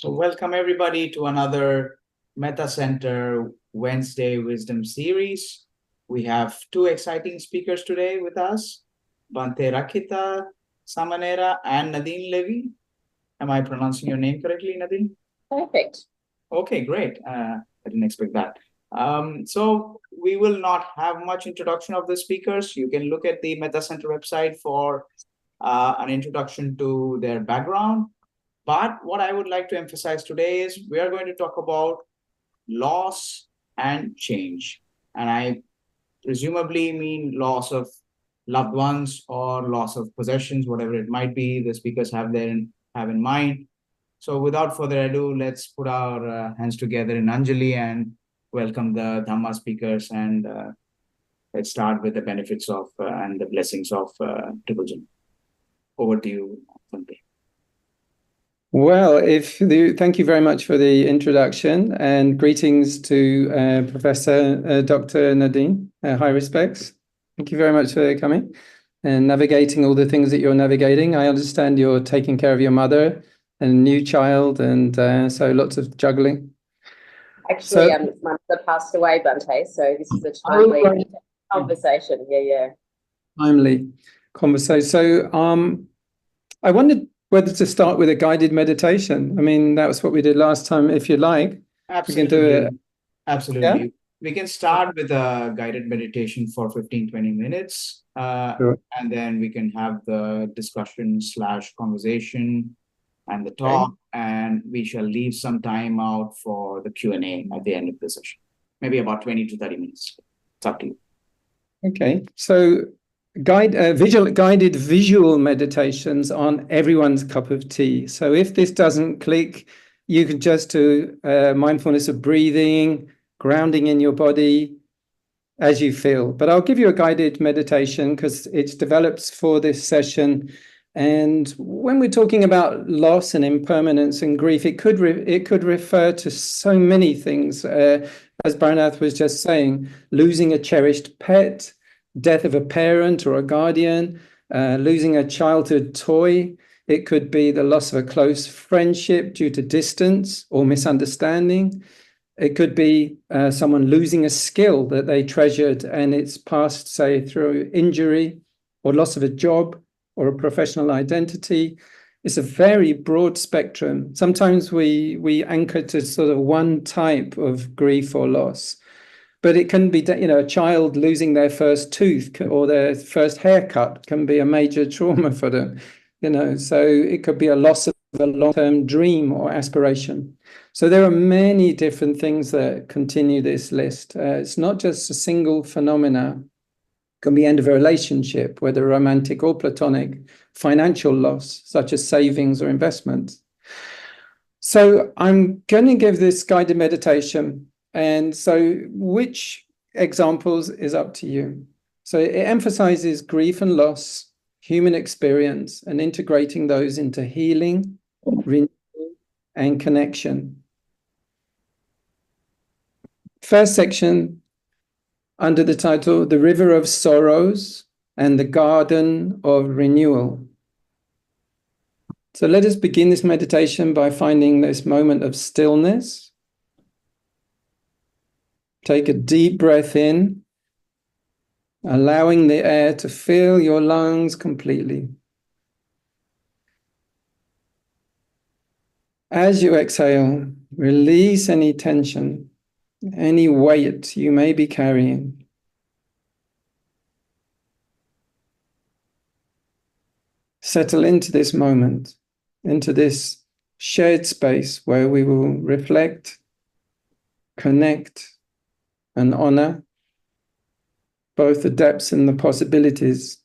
So welcome everybody to another Meta Center Wednesday Wisdom Series. We have two exciting speakers today with us, Bhante, Rakkhita, Samanera, and Nadine Levy. Am I pronouncing your name correctly, Nadine? Perfect. Okay, great. I didn't expect that. So we will not have much introduction of the speakers. You can look at the Meta Center website for an introduction to their background. But what I would like to emphasize today is we are going to talk about loss and change. And I presumably mean loss of loved ones or loss of possessions, whatever it might be, the speakers have in mind. So without further ado, let's put our hands together in Anjali and welcome the Dhamma speakers. And let's start with the benefits of and the blessings of Triple Gem. Over to you, Bhante. Well, thank you very much for the introduction and greetings to Professor Dr. Nadine. High respects. Thank you very much for coming and navigating all the things that you're navigating. I understand you're taking care of your mother and a new child, and so lots of juggling. Actually, my mother passed away, Bhante, so this is a timely conversation. Yeah. Timely conversation. So I wondered whether to start with a guided meditation. I mean, that was what we did last time. If you'd like, absolutely. We can do it. Absolutely. Yeah? We can start with a guided meditation for 15-20 minutes. Sure. And then we can have the discussion / conversation and the talk. Okay. And we shall leave some time out for the Q&A at the end of the session. Maybe about 20 to 30 minutes. It's up to you. Okay. So guided visual meditations aren't everyone's cup of tea. So if this doesn't click, you can just do mindfulness of breathing, grounding in your body as you feel. But I'll give you a guided meditation because it's developed for this session. And when we're talking about loss and impermanence and grief, it could refer to so many things. As Baranath was just saying, losing a cherished pet, death of a parent or a guardian, losing a childhood toy. It could be the loss of a close friendship due to distance or misunderstanding. It could be someone losing a skill that they treasured and it's passed, say, through injury or loss of a job or a professional identity. It's a very broad spectrum. Sometimes we anchor to sort of one type of grief or loss. But it can be, a child losing their first tooth or their first haircut can be a major trauma for them, So it could be a loss of a long-term dream or aspiration. So there are many different things that continue this list. It's not just a single phenomena. It can be end of a relationship, whether romantic or platonic, financial loss, such as savings or investments. So I'm going to give this guided meditation. And so which examples is up to you. So it emphasizes grief and loss, human experience, and integrating those into healing, renewal, and connection. First section, under the title, The River of Sorrows and the Garden of Renewal. So let us begin this meditation by finding this moment of stillness. Take a deep breath in, allowing the air to fill your lungs completely. As you exhale, release any tension, any weight you may be carrying. Settle into this moment, into this shared space where we will reflect, connect, and honor both the depths and the possibilities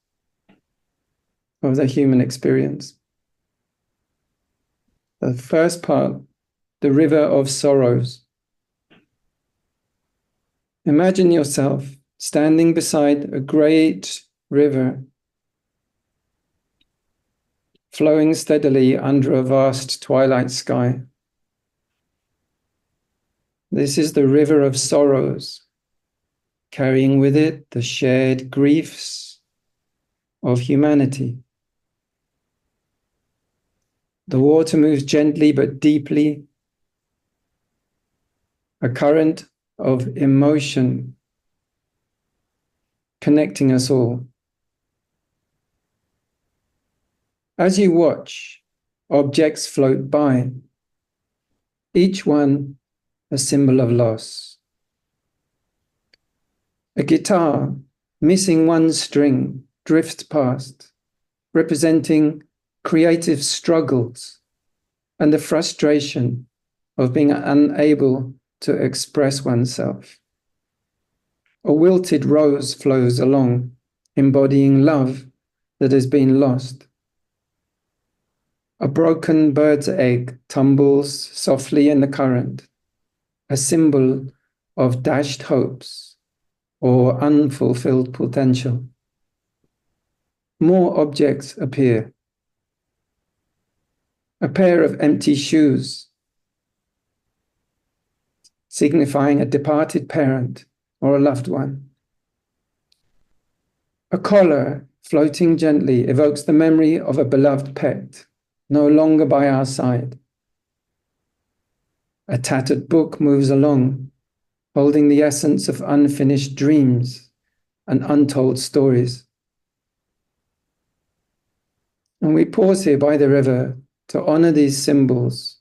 of the human experience. The first part, the river of sorrows. Imagine yourself standing beside a great river, flowing steadily under a vast twilight sky. This is the river of sorrows, carrying with it the shared griefs of humanity. The water moves gently but deeply a current of emotion connecting us all. As you watch, objects float by, each one a symbol of loss. A guitar missing one string drifts past, representing creative struggles and the frustration of being unable to express oneself. A wilted rose flows along, embodying love that has been lost. A broken bird's egg tumbles softly in the current, a symbol of dashed hopes or unfulfilled potential. More objects appear. A pair of empty shoes, signifying a departed parent or a loved one. A collar floating gently evokes the memory of a beloved pet, no longer by our side. A tattered book moves along, holding the essence of unfinished dreams and untold stories. And we pause here by the river to honor these symbols,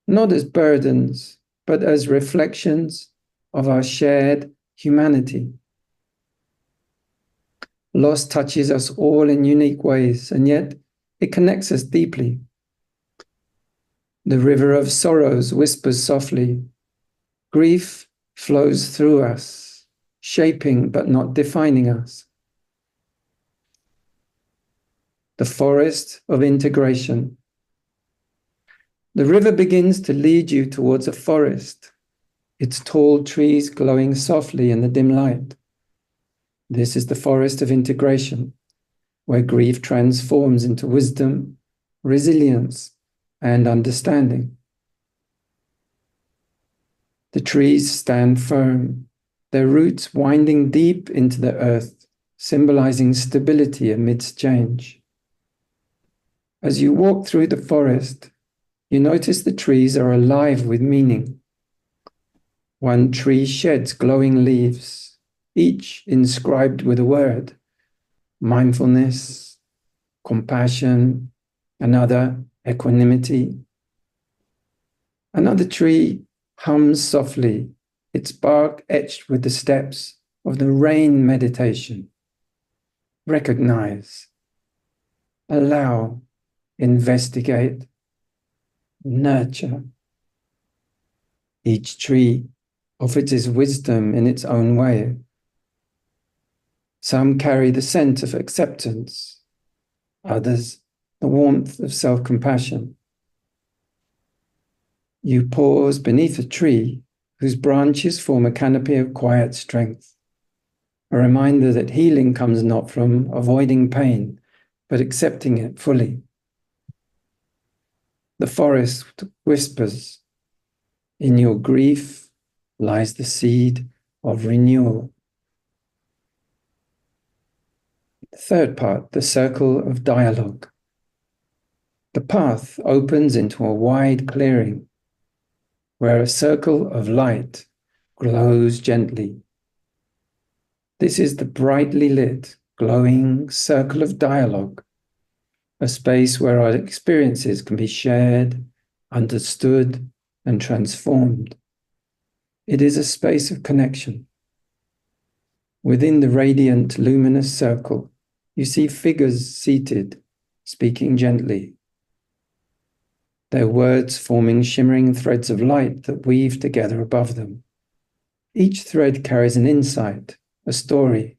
not as burdens, but as reflections of our shared humanity. Loss touches us all in unique ways, and yet it connects us deeply. The river of sorrows whispers softly. Grief flows through us, shaping but not defining us. The forest of integration. The river begins to lead you towards a forest, its tall trees glowing softly in the dim light. This is the forest of integration, where grief transforms into wisdom, resilience, and understanding. The trees stand firm, their roots winding deep into the earth, symbolizing stability amidst change. As you walk through the forest, you notice the trees are alive with meaning. One tree sheds glowing leaves, each inscribed with a word: mindfulness, compassion, another equanimity. Another tree hums softly, its bark etched with the steps of the rain meditation. Recognize, allow, investigate, nurture. Each tree offers its wisdom in its own way. Some carry the scent of acceptance, others the warmth of self-compassion. You pause beneath a tree whose branches form a canopy of quiet strength, a reminder that healing comes not from avoiding pain, but accepting it fully. The forest whispers, in your grief lies the seed of renewal. The third part, the circle of dialogue. The path opens into a wide clearing, where a circle of light glows gently. This is the brightly lit, glowing circle of dialogue, a space where our experiences can be shared, understood, and transformed. It is a space of connection. Within the radiant, luminous circle, you see figures seated, speaking gently. Their words forming shimmering threads of light that weave together above them. Each thread carries an insight, a story,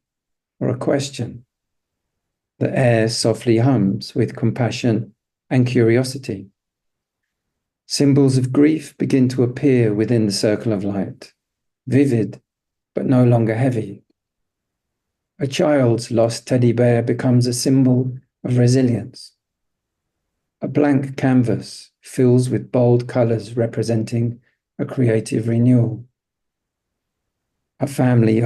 or a question. The air softly hums with compassion and curiosity. Symbols of grief begin to appear within the circle of light, vivid but no longer heavy. A child's lost teddy bear becomes a symbol of resilience. A blank canvas fills with bold colors representing a creative renewal. A family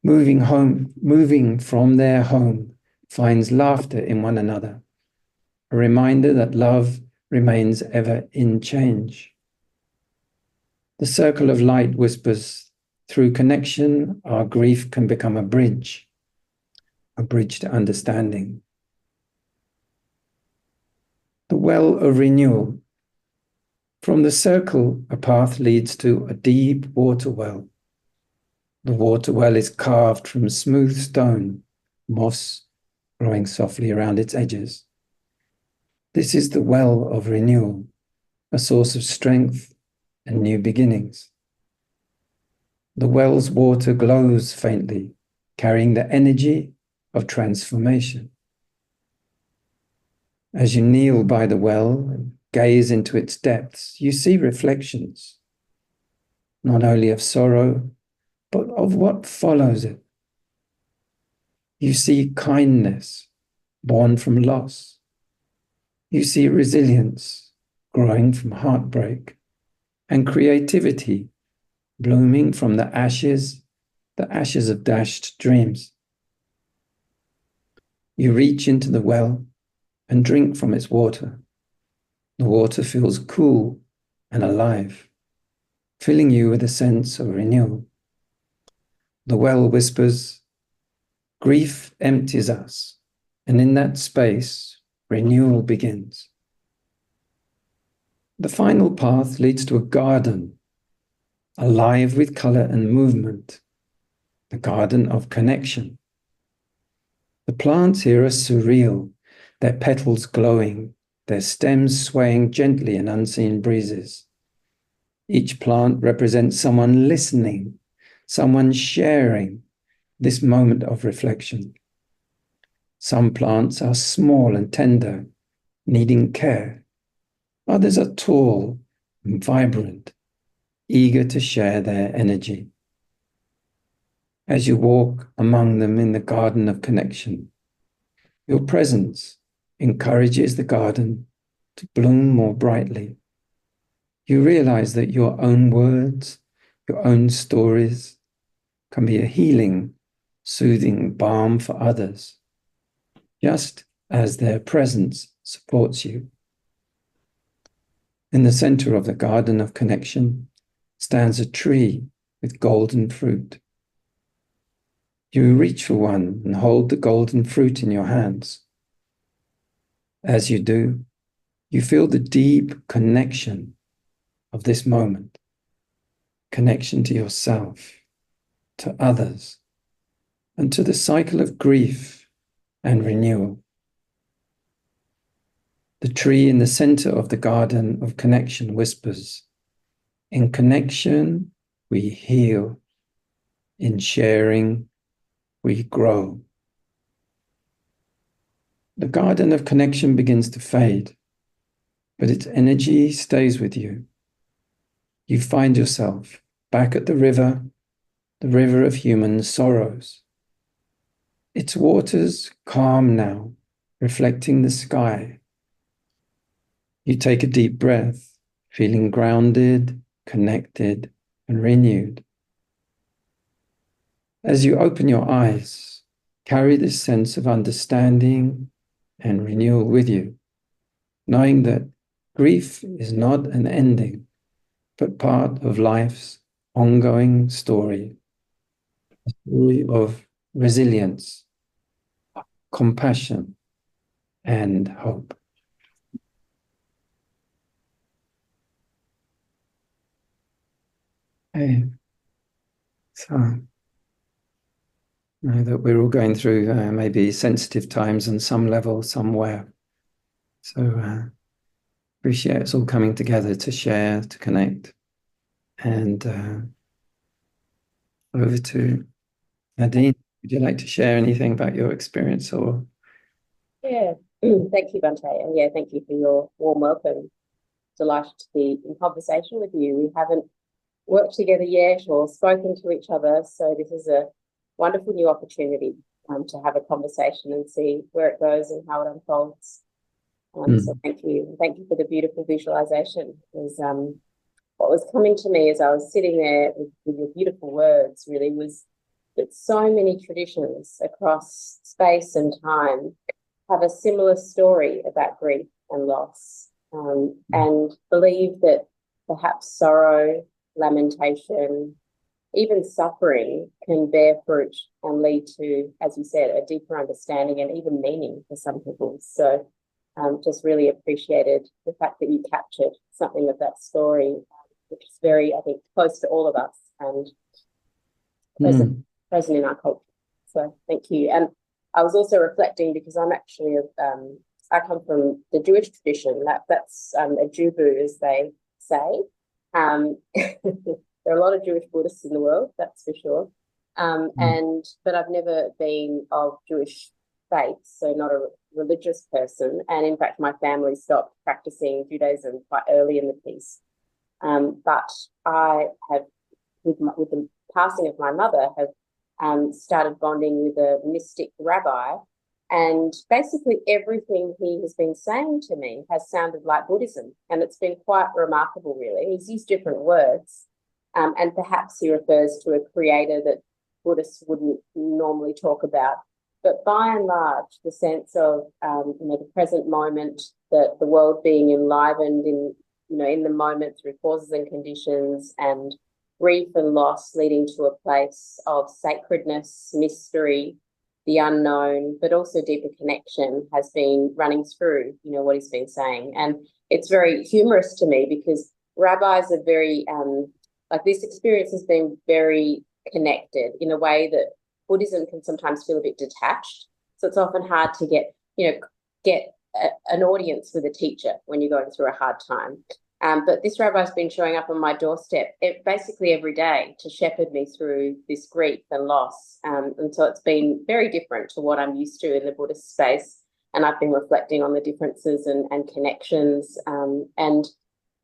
moving from their home, finds laughter in one another, a reminder that love remains ever in change. The circle of light whispers, through connection, our grief can become a bridge to understanding. The well of renewal. From the circle, a path leads to a deep water well. The water well is carved from smooth stone, moss growing softly around its edges. This is the well of renewal, a source of strength and new beginnings. The well's water glows faintly, carrying the energy of transformation. As you kneel by the well and gaze into its depths, you see reflections, not only of sorrow, but of what follows it. You see kindness born from loss. You see resilience growing from heartbreak, and creativity blooming from the ashes of dashed dreams. You reach into the well and drink from its water. The water feels cool and alive, filling you with a sense of renewal. The well whispers, grief empties us, and in that space, renewal begins. The final path leads to a garden, alive with color and movement, the garden of connection. The plants here are surreal, their petals glowing, their stems swaying gently in unseen breezes. Each plant represents someone listening, someone sharing this moment of reflection. Some plants are small and tender, needing care. Others are tall and vibrant, eager to share their energy. As you walk among them in the garden of connection, your presence encourages the garden to bloom more brightly. You realize that your own words, your own stories can be a healing, soothing balm for others, just as their presence supports you. In the center of the garden of connection stands a tree with golden fruit. You reach for one and hold the golden fruit in your hands. As you do, you feel the deep connection of this moment, connection to yourself, to others, and to the cycle of grief and renewal. The tree in the center of the garden of connection whispers, in connection, we heal. In sharing, we grow. The garden of connection begins to fade, but its energy stays with you. You find yourself back at the river of human sorrows. Its waters calm now, reflecting the sky. You take a deep breath, feeling grounded, connected, and renewed. As you open your eyes, carry this sense of understanding and renewal with you, knowing that grief is not an ending, but part of life's ongoing story, a story of resilience, compassion, and hope. Okay. So, I know that we're all going through maybe sensitive times on some level, somewhere. So, appreciate us all coming together to share, to connect. And over to Nadine. Would you like to share anything about your experience or? Yeah, thank you, Bhante. And yeah, thank you for your warm welcome. Delighted to be in conversation with you. We haven't worked together yet or spoken to each other, so this is a wonderful new opportunity to have a conversation and see where it goes and how it unfolds. So thank you. Thank you for the beautiful visualization. What was coming to me as I was sitting there with your beautiful words really was that so many traditions across space and time have a similar story about grief and loss, and believe that perhaps sorrow lamentation, even suffering can bear fruit and lead to, as you said, a deeper understanding and even meaning for some people. So just really appreciated the fact that you captured something of that story, which is very, I think, close to all of us and present in our culture. So thank you. And I was also reflecting because I'm actually I come from the Jewish tradition. That's a Jubu, as they say. There are a lot of Jewish Buddhists in the world, that's for sure. But I've never been of Jewish faith, so not a religious person. And in fact, my family stopped practicing Judaism quite early in the piece. But I have, with the passing of my mother, have started bonding with a mystic rabbi. And basically everything he has been saying to me has sounded like Buddhism. And it's been quite remarkable, really. He's used different words. And perhaps he refers to a creator that Buddhists wouldn't normally talk about. But by and large, the sense of the present moment, the world being enlivened in the moment through causes and conditions, and grief and loss leading to a place of sacredness, mystery, the unknown, but also deeper connection has been running through, what he's been saying. And it's very humorous to me because rabbis are very, this experience has been very connected in a way that Buddhism can sometimes feel a bit detached. So it's often hard to get an audience with a teacher when you're going through a hard time. But this rabbi's been showing up on my doorstep basically every day to shepherd me through this grief and loss. And so it's been very different to what I'm used to in the Buddhist space. And I've been reflecting on the differences and connections, and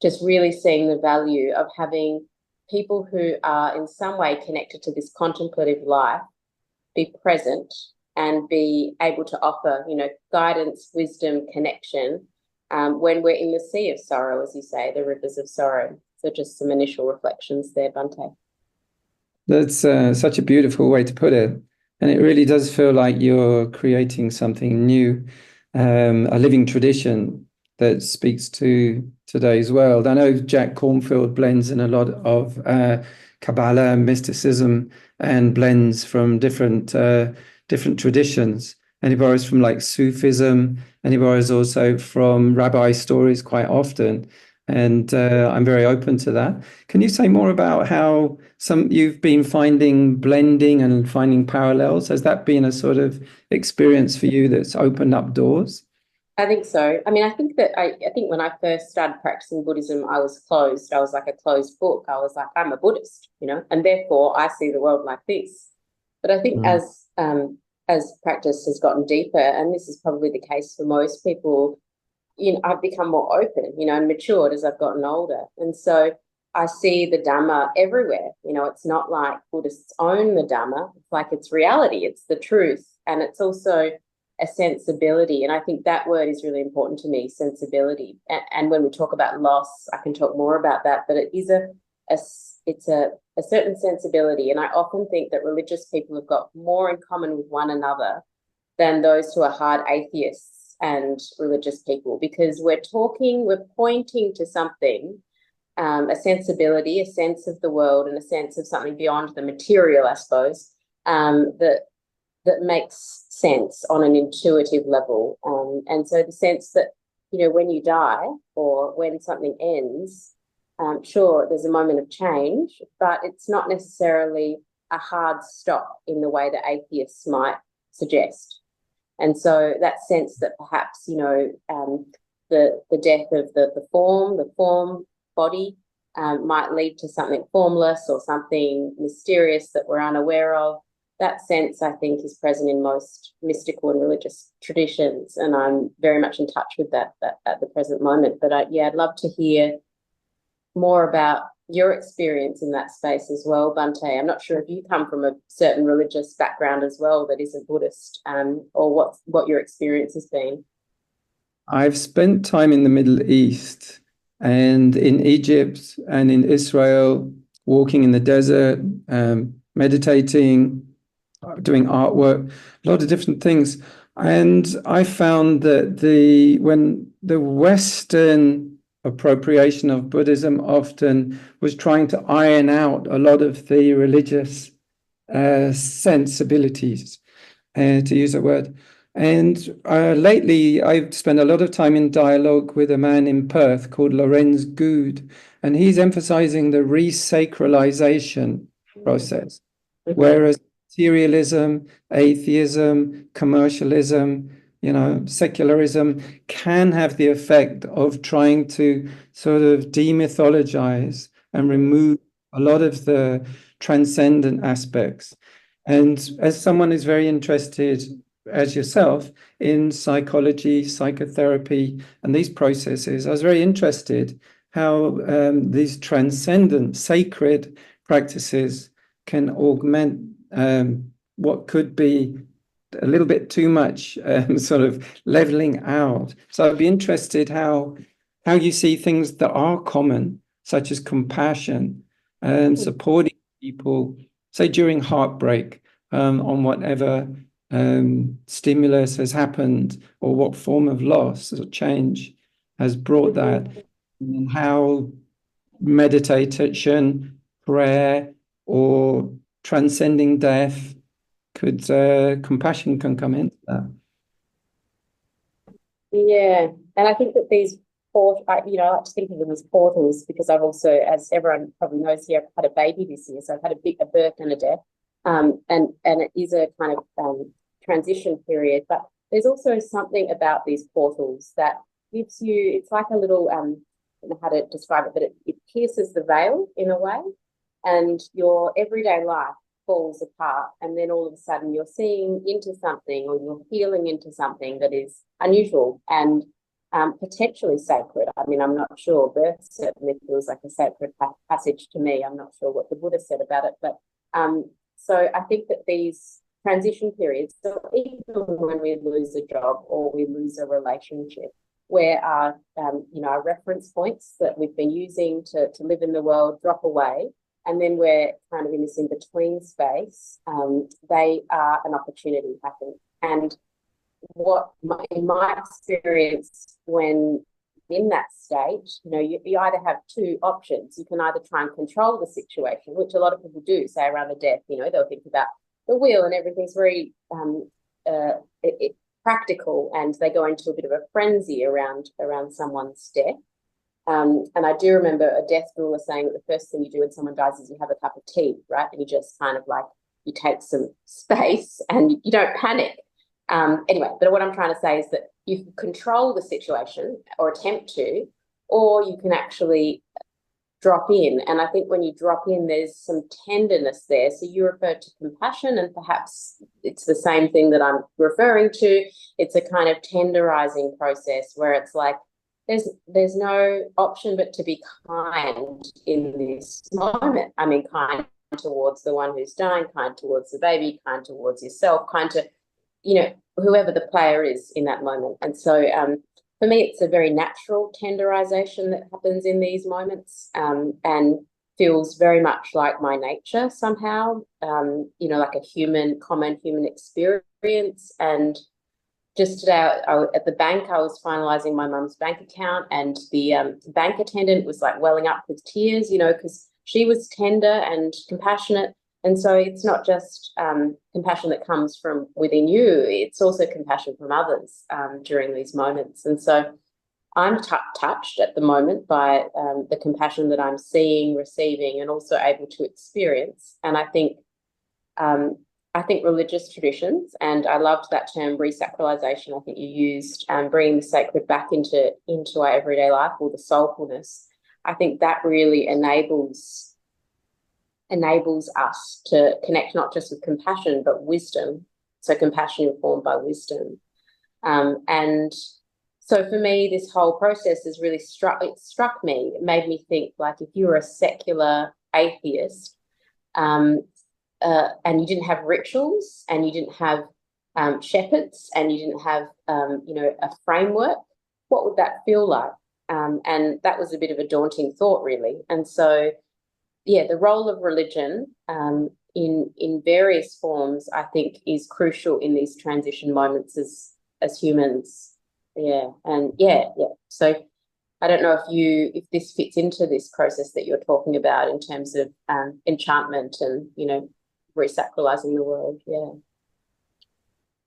just really seeing the value of having people who are in some way connected to this contemplative life be present and be able to offer, guidance, wisdom, connection, when we're in the sea of sorrow, as you say, the rivers of sorrow. So just some initial reflections there, Bhante. That's such a beautiful way to put it. And it really does feel like you're creating something new, a living tradition that speaks to today's world. I know Jack Cornfield blends in a lot of Kabbalah, mysticism, and blends from different traditions. And he borrows from like Sufism, and he borrows also from rabbi stories quite often. And I'm very open to that. Can you say more about how you've been finding blending and finding parallels? Has that been a sort of experience for you that's opened up doors? I think so. I mean, I think when I first started practicing Buddhism, I was closed. I was like a closed book. I was like, I'm a Buddhist, and therefore I see the world like this. But I think as practice has gotten deeper, and this is probably the case for most people, I've become more open, and matured as I've gotten older. And so I see the Dhamma everywhere. It's not like Buddhists own the Dhamma. It's like it's reality. It's the truth. And it's also a sensibility. And I think that word is really important to me, sensibility. And when we talk about loss, I can talk more about that, but it is it's a certain sensibility. And I often think that religious people have got more in common with one another than those who are hard atheists and religious people, because we're pointing to something, a sensibility, a sense of the world, and a sense of something beyond the material, I suppose, that makes sense on an intuitive level. And so the sense that, when you die or when something ends, sure, there's a moment of change, but it's not necessarily a hard stop in the way that atheists might suggest. And so that sense that perhaps, the death of the form body might lead to something formless or something mysterious that we're unaware of. That sense, I think, is present in most mystical and religious traditions, and I'm very much in touch with that at the present moment. But I'd love to hear more about your experience in that space as well, Bhante. I'm not sure if you come from a certain religious background as well that isn't Buddhist, or what your experience has been. I've spent time in the Middle East and in Egypt and in Israel, walking in the desert, meditating, doing artwork, a lot of different things. And I found that when the Western appropriation of Buddhism often was trying to iron out a lot of the religious sensibilities, to use a word. And lately, I've spent a lot of time in dialogue with a man in Perth called Lorenz Good, and he's emphasizing the resacralization process, whereas materialism, atheism, commercialism, secularism can have the effect of trying to sort of demythologize and remove a lot of the transcendent aspects. And as someone who's very interested, as yourself, in psychology, psychotherapy, and these processes, I was very interested how these transcendent, sacred practices can augment what could be a little bit too much sort of leveling out. So I'd be interested how you see things that are common, such as compassion and supporting people, say during heartbreak, on whatever stimulus has happened or what form of loss or change has brought that, and how meditation, prayer, or transcending death compassion can come into that. Yeah, and I think that these I like to think of them as portals, because I've also, as everyone probably knows here, I've had a baby this year, so I've had a birth and a death, and it is a kind of transition period. But there's also something about these portals that gives you, it's like a little, I don't know how to describe it, but it pierces the veil in a way, and your everyday life falls apart, and then all of a sudden you're seeing into something, or you're feeling into something that is unusual and potentially sacred. I mean, I'm not sure. Birth certainly feels like a sacred passage to me. I'm not sure what the Buddha said about it, but so I think that these transition periods, so even when we lose a job or we lose a relationship, where our our reference points that we've been using to live in the world drop away, and then we're kind of in this in-between space, they are an opportunity, I think. And in my experience, when in that state, you either have two options. You can either try and control the situation, which a lot of people do, say around a death, they'll think about the will and everything's very practical, and they go into a bit of a frenzy around someone's death. And I do remember a death doula saying that the first thing you do when someone dies is you have a cup of tea, right? And you just kind of like, you take some space and you don't panic. Anyway, but what I'm trying to say is that you can control the situation or attempt to, or you can actually drop in. And I think when you drop in, there's some tenderness there. So you referred to compassion, and perhaps it's the same thing that I'm referring to. It's a kind of tenderizing process where it's like, there's no option but to be kind in this moment. I mean, kind towards the one who's dying, kind towards the baby, kind towards yourself, kind to, whoever the player is in that moment. And so for me, it's a very natural tenderization that happens in these moments, and feels very much like my nature somehow, like a common human experience. And just today, at the bank, I was finalising my mum's bank account, and the bank attendant was like welling up with tears, because she was tender and compassionate. And so it's not just compassion that comes from within you, it's also compassion from others during these moments. And so I'm touched at the moment by the compassion that I'm seeing, receiving, and also able to experience. And I think religious traditions, and I loved that term resacralization, I think you used, bringing the sacred back into our everyday life, or the soulfulness. I think that really enables us to connect not just with compassion, but wisdom. So compassion informed by wisdom. And so for me, this whole process has really struck me. It made me think, like, if you were a secular atheist, and you didn't have rituals, and you didn't have shepherds, and you didn't have a framework, what would that feel like? And that was a bit of a daunting thought, really. And so, yeah, the role of religion in various forms, I think, is crucial in these transition moments as humans. Yeah, and yeah. So I don't know if this fits into this process that you're talking about in terms of enchantment and, you know, resacralizing the world. Yeah.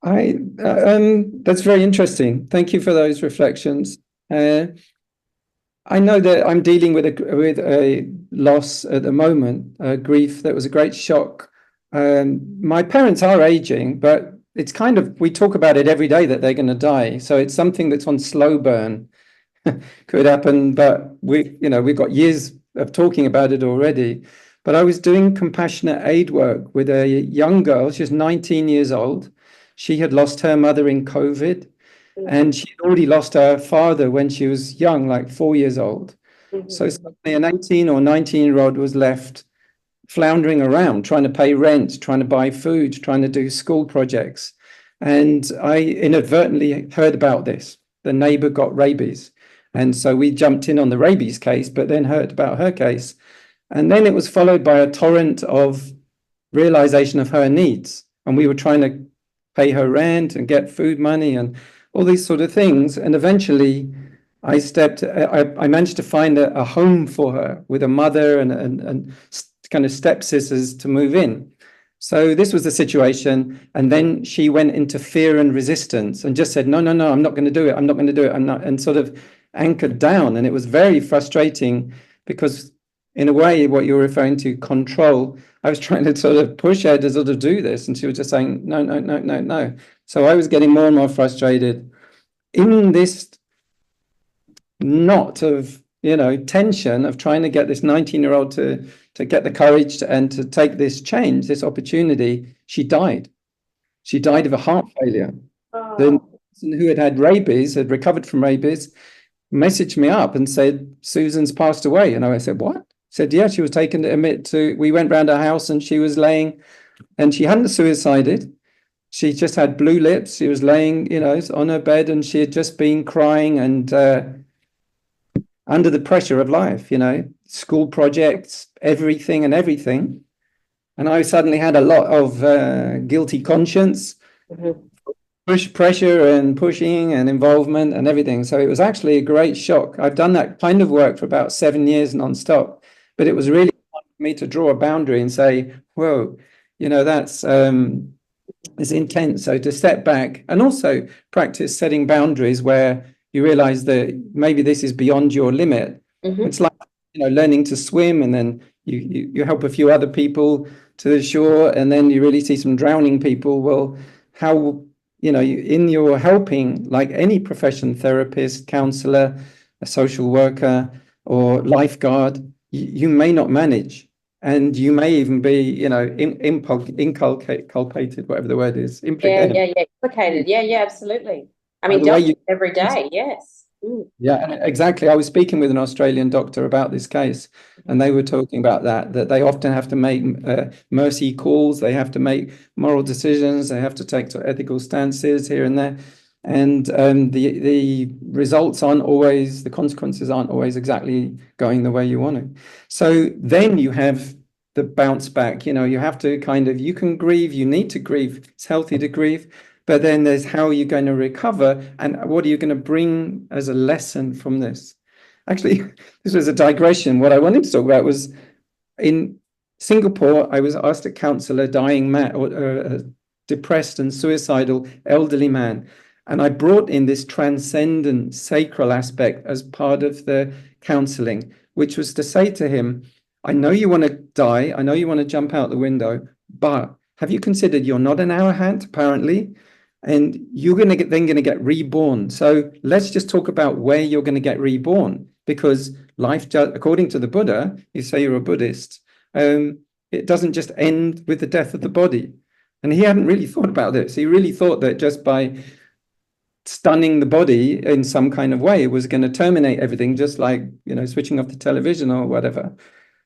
That's very interesting. Thank you for those reflections. I know that I'm dealing with a loss at the moment, grief that was a great shock. My parents are aging, but it's kind of, we talk about it every day that they're going to die. So it's something that's on slow burn. Could happen, but we've got years of talking about it already. But I was doing compassionate aid work with a young girl. She's 19 years old. She had lost her mother in COVID, and she had already lost her father when she was young, like 4 years old. So suddenly an 18 or 19-year-old was left floundering around, trying to pay rent, trying to buy food, trying to do school projects. And I inadvertently heard about this. The neighbor got rabies. And so we jumped in on the rabies case, but then heard about her case. And then it was followed by a torrent of realization of her needs. And we were trying to pay her rent and get food money and all these sort of things. And eventually I managed to find a home for her with a mother and kind of stepsisters to move in. So this was the situation. And then she went into fear and resistance and just said, no, I'm not going to do it. I'm not going to do it. I'm not, and sort of anchored down. And it was very frustrating because in a way, what you're referring to, control, I was trying to sort of push her to sort of do this. And she was just saying, no. So I was getting more and more frustrated in this knot of, tension of trying to get this 19-year-old to get the courage and to take this change, this opportunity. She died. She died of a heart failure. Oh. The person who had rabies, had recovered from rabies, messaged me up and said, Susan's passed away. And I said, what? Said, yeah, she was taken we went round her house and she was laying, and she hadn't suicided. She just had blue lips. She was laying, on her bed, and she had just been crying and under the pressure of life, school projects, everything. And I suddenly had a lot of guilty conscience, pressure and pushing and involvement and everything. So it was actually a great shock. I've done that kind of work for about 7 years nonstop, but it was really hard for me to draw a boundary and say, whoa, that's it's intense. So to step back and also practice setting boundaries where you realize that maybe this is beyond your limit. It's like, learning to swim, and then you help a few other people to the shore, and then you really see some drowning people. Well, how, in your helping, like any profession, therapist, counselor, a social worker, or lifeguard, you may not manage. And you may even be, inculcated, whatever the word is. Implicated. Yeah, absolutely. I mean, dealt with every day, yes. Yeah, exactly. I was speaking with an Australian doctor about this case, and they were talking about that they often have to make mercy calls, they have to make moral decisions, they have to take ethical stances here and there. And the results aren't always, the consequences aren't always exactly going the way you want to. So then you have the bounce back, you have to you can grieve, you need to grieve, it's healthy to grieve. But then there's how you're going to recover and what are you going to bring as a lesson from this? Actually, this was a digression. What I wanted to talk about was in Singapore, I was asked to counsel a dying man, or a depressed and suicidal elderly man. And I brought in this transcendent sacral aspect as part of the counseling, which was to say to him, I know you want to die. I know you want to jump out the window, but have you considered you're not an arahant, apparently? And you're going to get reborn. So let's just talk about where you're going to get reborn, because life, according to the Buddha, you say you're a Buddhist, it doesn't just end with the death of the body. And he hadn't really thought about this. He really thought that just by stunning the body in some kind of way, it was going to terminate everything, just like, switching off the television or whatever.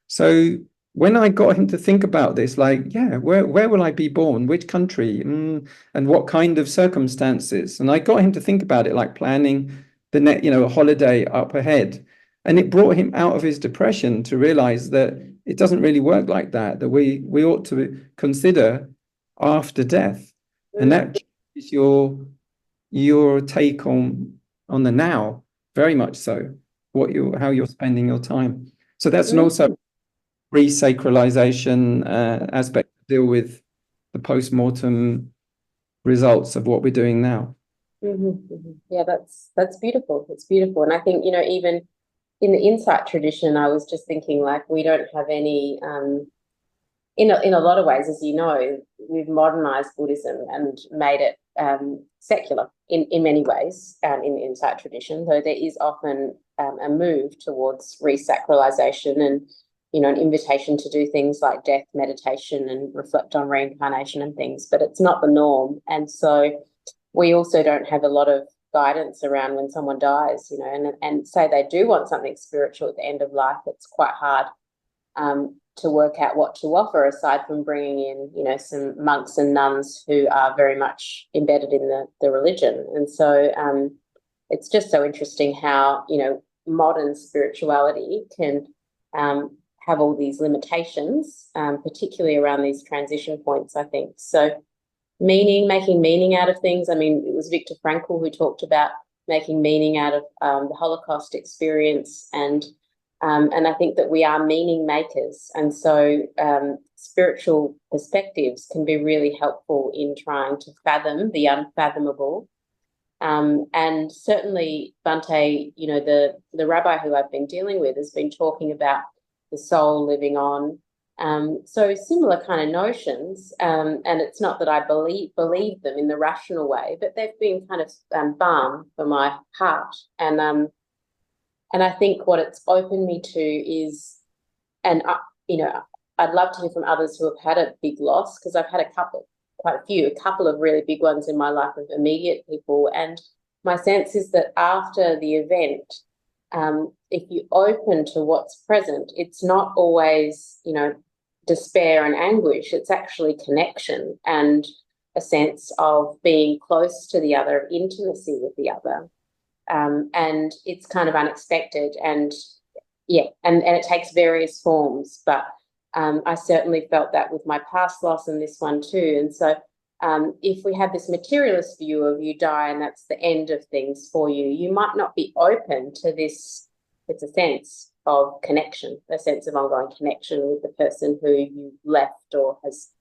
So when I got him to think about this, like, where will I be born? Which country? And what kind of circumstances? And I got him to think about it, like planning a holiday up ahead. And it brought him out of his depression to realize that it doesn't really work like that, that we ought to consider after death. And that is your take on the now, very much so. how you're spending your time. So that's an also re-sacralization aspect to deal with the post-mortem results of what we're doing now. Yeah, that's beautiful. It's beautiful. And I think, even in the insight tradition, I was just thinking, like, we don't have any in a lot of ways, as you know, we've modernized Buddhism and made it secular in many ways in the insight tradition, though there is often a move towards re-sacralization and, an invitation to do things like death meditation and reflect on reincarnation and things, but it's not the norm. And so we also don't have a lot of guidance around when someone dies, and say they do want something spiritual at the end of life. It's quite hard to work out what to offer, aside from bringing in, some monks and nuns who are very much embedded in the religion. And so it's just so interesting how, modern spirituality can have all these limitations, particularly around these transition points, I think. So making meaning out of things. I mean, it was Viktor Frankl who talked about making meaning out of the Holocaust experience, and I think that we are meaning makers. And so spiritual perspectives can be really helpful in trying to fathom the unfathomable. And certainly, Bhante, the rabbi who I've been dealing with has been talking about the soul living on. So similar kind of notions, and it's not that I believe them in the rational way, but they've been kind of balm for my heart. And I think what it's opened me to is, and I'd love to hear from others who have had a big loss, because I've had a couple of really big ones in my life of immediate people. And my sense is that after the event, if you open to what's present, it's not always, despair and anguish. It's actually connection and a sense of being close to the other, intimacy with the other. And it's kind of unexpected, and it takes various forms, but I certainly felt that with my past loss and this one too. And so if we have this materialist view of you die and that's the end of things for you, you might not be open to this. It's a sense of connection, a sense of ongoing connection with the person who you left or has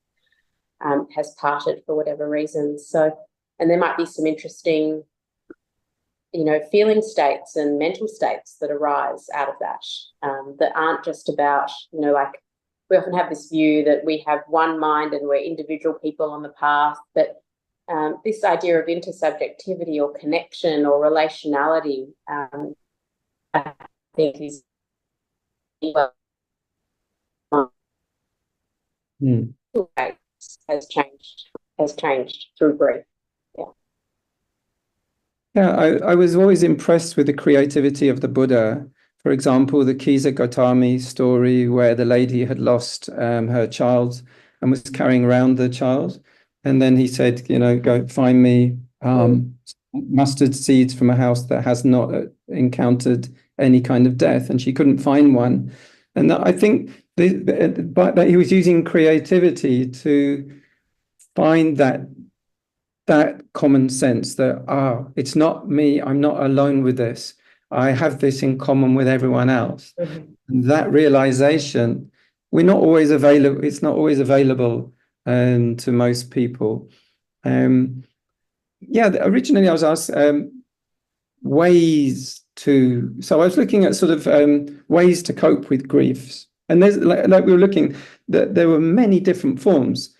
parted for whatever reason. So, and there might be some interesting, feeling states and mental states that arise out of that, that aren't just about, like, we often have this view that we have one mind and we're individual people on the path, but this idea of intersubjectivity or connection or relationality, I think is has changed through grief. Yeah, I was always impressed with the creativity of the Buddha. For example, the Kisa Gautami story where the lady had lost her child and was carrying around the child. And then he said, go find me mustard seeds from a house that has not encountered any kind of death. And she couldn't find one. And I think that he was using creativity to find that common sense that, it's not me, I'm not alone with this. I have this in common with everyone else. And that realization, it's not always available to most people. Originally I was asked so I was looking at sort of ways to cope with griefs. And there's like we were looking, that there were many different forms.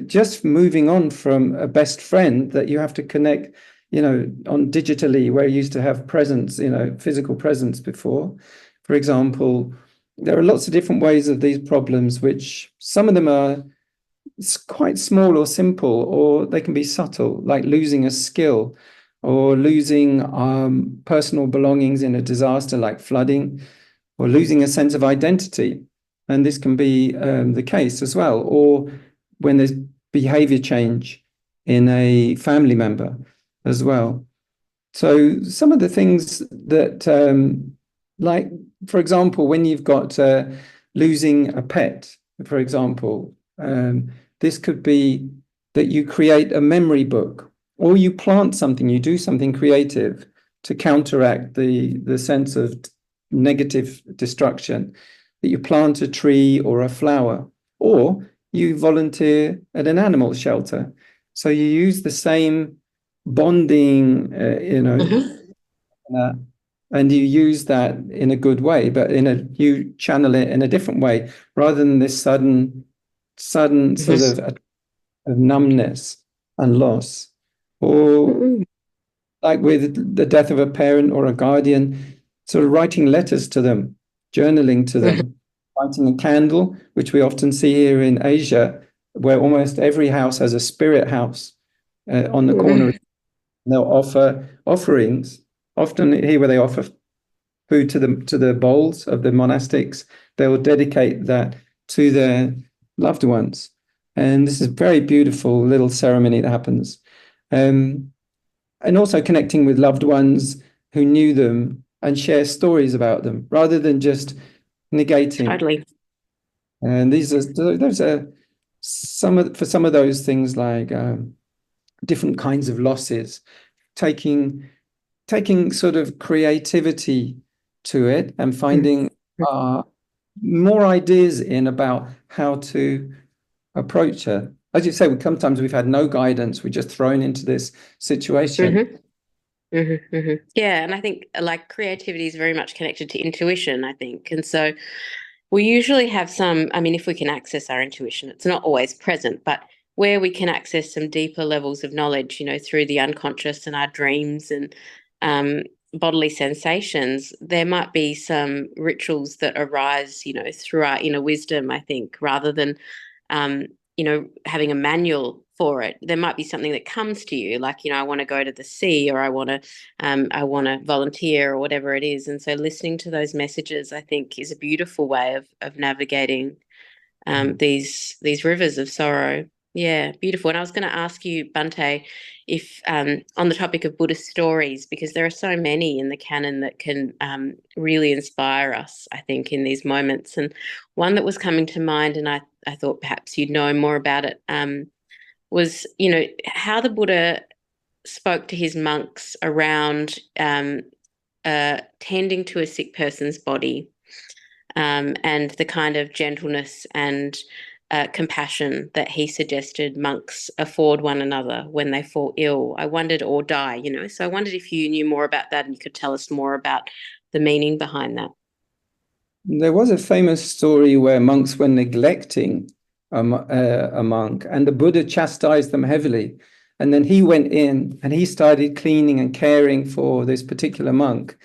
Just moving on from a best friend that you have to connect, on digitally, where you used to have presence, physical presence before. For example, there are lots of different ways of these problems, which some of them are quite small or simple, or they can be subtle, like losing a skill or losing personal belongings in a disaster like flooding, or losing a sense of identity. And this can be the case as well, or when there's behavior change in a family member as well. So some of the things that, like, for example, when you've got losing a pet, for example, this could be that you create a memory book, or you plant something, you do something creative to counteract the sense of negative destruction, that you plant a tree or a flower, or you volunteer at an animal shelter. So you use the same bonding, and you use that in a good way, but you channel it in a different way, rather than this sudden sort of numbness and loss, or like with the death of a parent or a guardian, sort of writing letters to them, journaling to them, lighting a candle, which we often see here in Asia, where almost every house has a spirit house on the corner. They'll offer offerings, often here where they offer food to the bowls of the monastics. They will dedicate that to their loved ones. And this is a very beautiful little ceremony that happens. And also connecting with loved ones who knew them and share stories about them, rather than just negating. Totally. And those are some of those things, like different kinds of losses, taking sort of creativity to it and finding more ideas in about how to approach it. As you say, sometimes we've had no guidance, we're just thrown into this situation. Yeah, and I think like creativity is very much connected to intuition, I think. And so we usually have if we can access our intuition, it's not always present, but where we can access some deeper levels of knowledge, through the unconscious and our dreams and bodily sensations, there might be some rituals that arise, through our inner wisdom, I think, rather than, having a manual for it. There might be something that comes to you, like, I want to go to the sea, or I want to volunteer, or whatever it is. And so listening to those messages, I think, is a beautiful way of navigating these rivers of sorrow. Yeah, beautiful. And I was going to ask you, Bhante, if on the topic of Buddhist stories, because there are so many in the canon that can really inspire us, I think, in these moments. And one that was coming to mind, and I thought perhaps you'd know more about it, was, how the Buddha spoke to his monks around tending to a sick person's body, and the kind of gentleness and compassion that he suggested monks afford one another when they fall ill. I wondered, or die, So I wondered if you knew more about that and you could tell us more about the meaning behind that. There was a famous story where monks were neglecting a monk, and the Buddha chastised them heavily. And then he went in and he started cleaning and caring for this particular monk.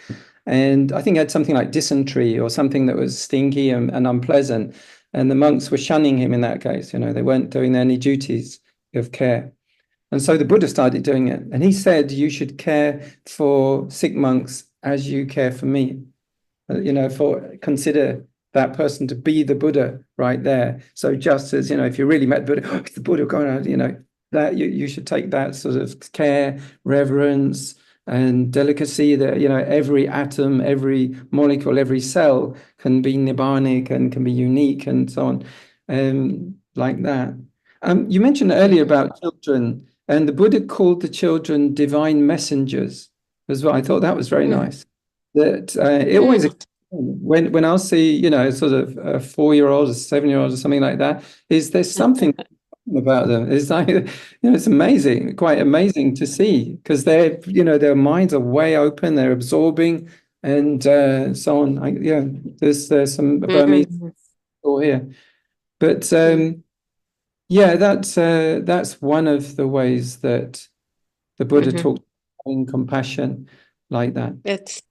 And I think he had something like dysentery or something that was stinky and unpleasant. And the monks were shunning him in that case. They weren't doing any duties of care. And so the Buddha started doing it. And he said, you should care for sick monks as you care for me. Consider that person to be the Buddha right there. So just as, if you really met Buddha, it's the Buddha going on, that you should take that sort of care, reverence, and delicacy that, every atom, every molecule, every cell can be nibbanic and can be unique and so on, like that. You mentioned earlier about children, and the Buddha called the children divine messengers as well. I thought that was very nice. That it always, when I'll see, sort of a 4-year-old, a 7-year-old or something like that, is there's something about them. It's like, it's amazing, quite amazing to see, because they're, their minds are way open, they're absorbing, and so on. There's some Burmese here, but that's one of the ways that the Buddha talked in compassion like that. It's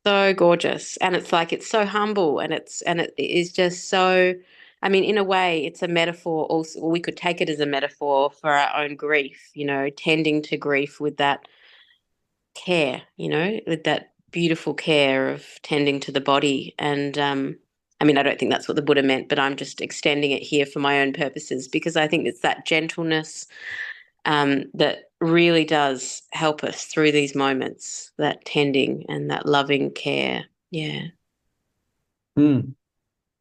so gorgeous, and it's like, it's so humble, and it is just so, in a way, it's a metaphor also. Well, we could take it as a metaphor for our own grief, tending to grief with that care, with that beautiful care of tending to the body. And I don't think that's what the Buddha meant, but I'm just extending it here for my own purposes, because I think it's that gentleness that really does help us through these moments, that tending and that loving care. Yeah.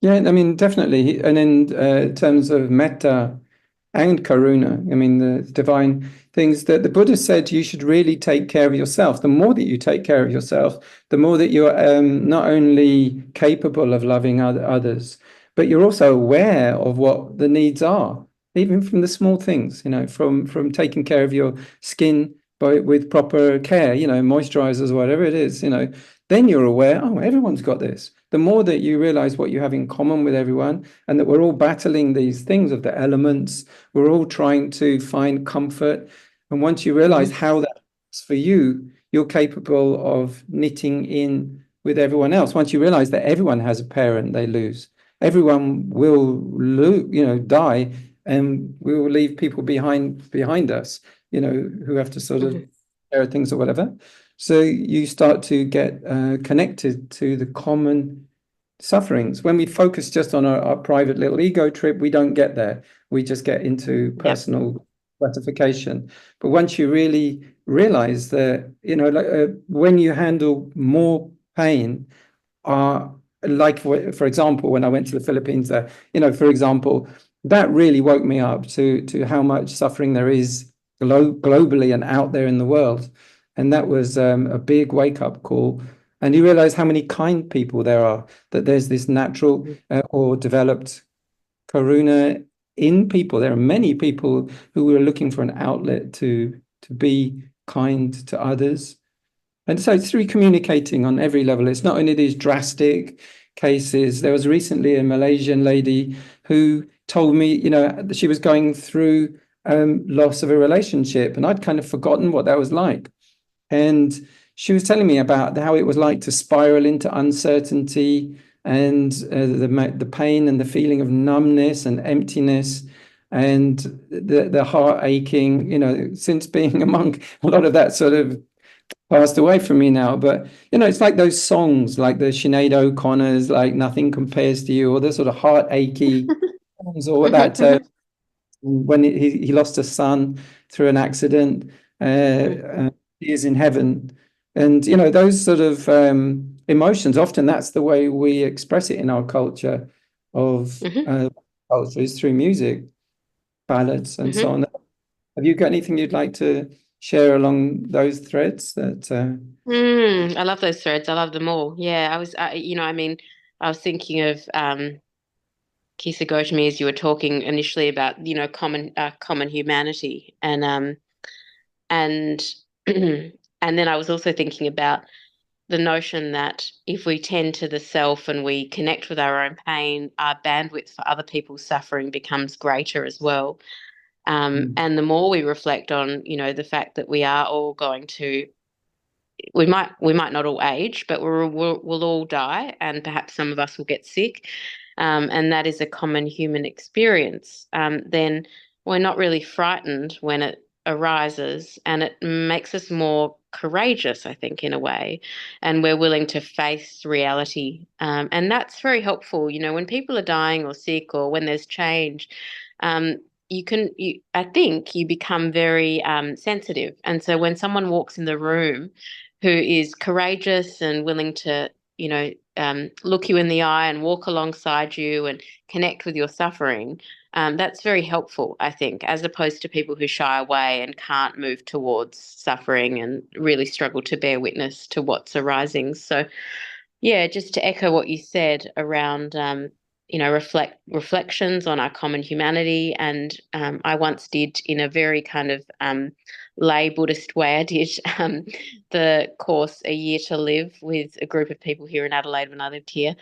Yeah, definitely. And in terms of metta, and karuna. I mean, the divine things that the Buddha said you should really take care of yourself. The more that you take care of yourself, the more that you're not only capable of loving others, but you're also aware of what the needs are, even from the small things, from taking care of your skin with proper care, moisturizers, whatever it is, then you're aware, oh, everyone's got this. The more that you realize what you have in common with everyone, and that we're all battling these things of the elements, we're all trying to find comfort. And once you realize how that works for you, you're capable of knitting in with everyone else. Once you realize that everyone has a parent they lose, everyone will die, and we will leave people behind us, who have to sort of share things or whatever. So you start to get connected to the common sufferings. When we focus just on our private little ego trip, we don't get there. We just get into personal gratification. But once you really realize that, when you handle more pain, like for example, when I went to the Philippines there, for example, that really woke me up to how much suffering there is globally and out there in the world. And that was a big wake-up call. And you realize how many kind people there are, that there's this natural or developed karuna in people. There are many people who are looking for an outlet to be kind to others. And so it's through communicating on every level. It's not only these drastic cases. There was recently a Malaysian lady who told me, she was going through loss of a relationship, and I'd kind of forgotten what that was like. And she was telling me about how it was like to spiral into uncertainty and the pain and the feeling of numbness and emptiness and the heart aching. Since being a monk, a lot of that sort of passed away from me now. But, it's like those songs, like the Sinead O'Connor's, like Nothing Compares to You, or the sort of heart achy songs, or that when he lost a son through an accident. He is in heaven. And, those sort of emotions, often that's the way we express it in our culture of culture, is through music, ballads and so on. Have you got anything you'd like to share along those threads? I love those threads. I love them all. Yeah, I was, I was thinking of Kisa Gotami as you were talking initially about, common humanity, and and then I was also thinking about the notion that if we tend to the self and we connect with our own pain, our bandwidth for other people's suffering becomes greater as well. And the more we reflect on, the fact that we are all going to, we might not all age, but we'll all die, and perhaps some of us will get sick, and that is a common human experience. Then we're not really frightened when it arises, and it makes us more courageous, I think, in a way, and we're willing to face reality, and that's very helpful. When people are dying or sick, or when there's change, I think you become very sensitive, and so when someone walks in the room who is courageous and willing to, look you in the eye and walk alongside you and connect with your suffering, that's very helpful, I think, as opposed to people who shy away and can't move towards suffering and really struggle to bear witness to what's arising. So, yeah, just to echo what you said around, reflections on our common humanity. And I once did, in a very kind of lay Buddhist way, I did the course A Year to Live with a group of people here in Adelaide when I lived here.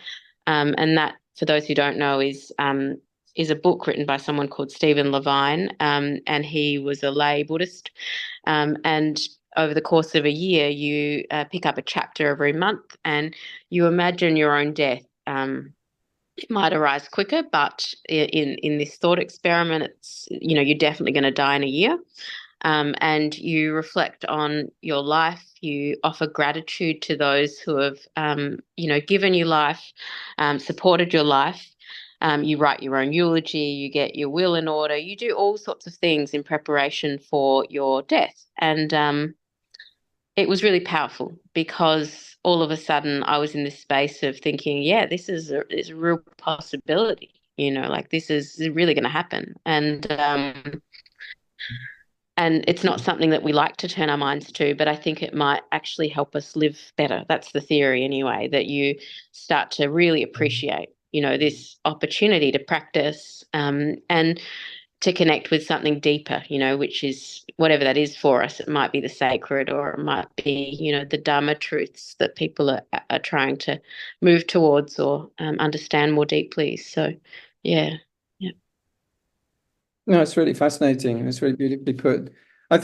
And that, for those who don't know, is a book written by someone called Stephen Levine, and he was a lay Buddhist. And over the course of a year, you pick up a chapter every month, and you imagine your own death. It might arise quicker, but in this thought experiment, it's, you're definitely going to die in a year. And you reflect on your life. You offer gratitude to those who have, given you life, supported your life. You write your own eulogy. You get your will in order. You do all sorts of things in preparation for your death. And it was really powerful, because all of a sudden I was in this space of thinking, yeah, this is a real possibility. like this is really going to happen. And it's not something that we like to turn our minds to, but I think it might actually help us live better. That's the theory anyway, that you start to really appreciate, this opportunity to practice, and to connect with something deeper, which is whatever that is for us. It might be the sacred, or it might be, the Dhamma truths that people are trying to move towards or understand more deeply. So, yeah. No, it's really fascinating. It's really beautifully put. I've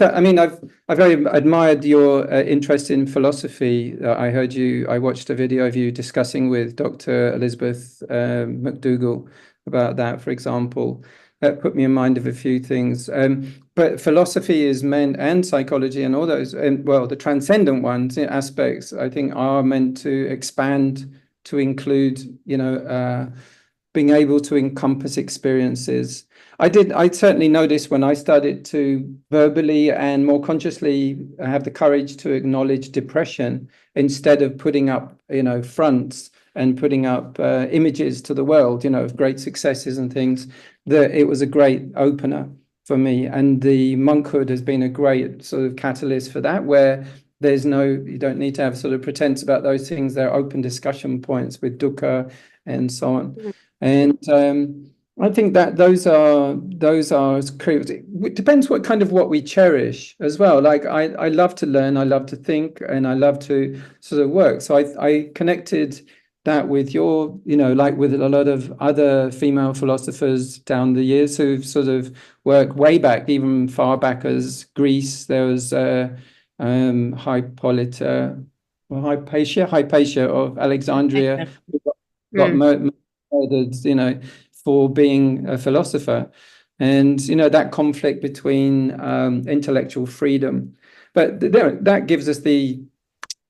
very admired your interest in philosophy. I watched a video of you discussing with Dr. Elizabeth McDougall about that, for example. That put me in mind of a few things. But philosophy is meant, and psychology and all those, and well, the transcendent ones, aspects, I think, are meant to expand to include, being able to encompass experiences. I certainly noticed when I started to verbally and more consciously have the courage to acknowledge depression instead of putting up, fronts and putting up images to the world, of great successes and things, that it was a great opener for me. And the monkhood has been a great sort of catalyst for that, where you don't need to have sort of pretense about those things. They're open discussion points with dukkha and so on. And I think that those are it depends what we cherish as well. Like I love to learn, I love to think, and I love to sort of work. So I connected that with your, like with a lot of other female philosophers down the years who've sort of worked way back, even far back as Greece. There was Hypatia of Alexandria, who got murdered, for being a philosopher, and that conflict between intellectual freedom. But that gives us the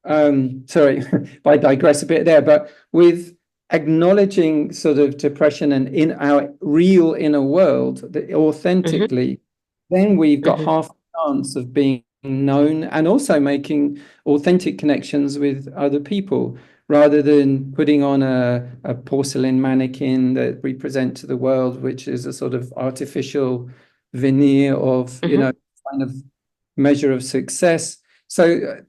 sorry if I digress a bit there, but with acknowledging sort of depression and in our real inner world authentically, then we've got half the chance of being known and also making authentic connections with other people, rather than putting on a porcelain mannequin that we present to the world, which is a sort of artificial veneer of, kind of measure of success. So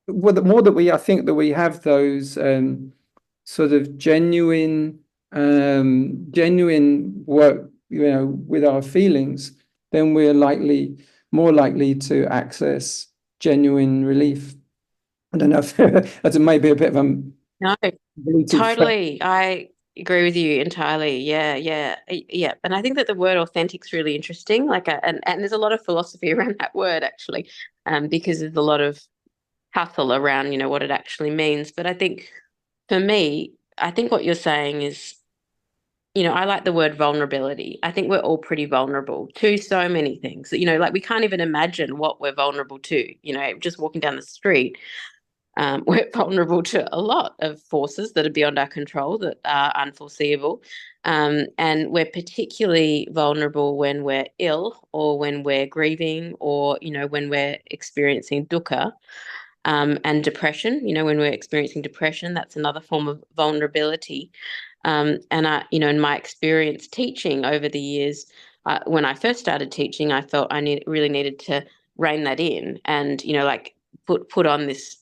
the more that I think that we have those sort of genuine work, with our feelings, then we're more likely to access genuine relief. I don't know if that's maybe a bit of a No, totally. I agree with you entirely. Yeah. And I think that the word authentic is really interesting. And there's a lot of philosophy around that word, actually, because there's a lot of hustle around, what it actually means. But I think for me, I think what you're saying is, I like the word vulnerability. I think we're all pretty vulnerable to so many things. Like we can't even imagine what we're vulnerable to, just walking down the street. We're vulnerable to a lot of forces that are beyond our control, that are unforeseeable. And we're particularly vulnerable when we're ill, or when we're grieving, or, when we're experiencing dukkha. And depression, when we're experiencing depression, that's another form of vulnerability. And in my experience teaching over the years, when I first started teaching, I felt I really needed to rein that in, and like put on this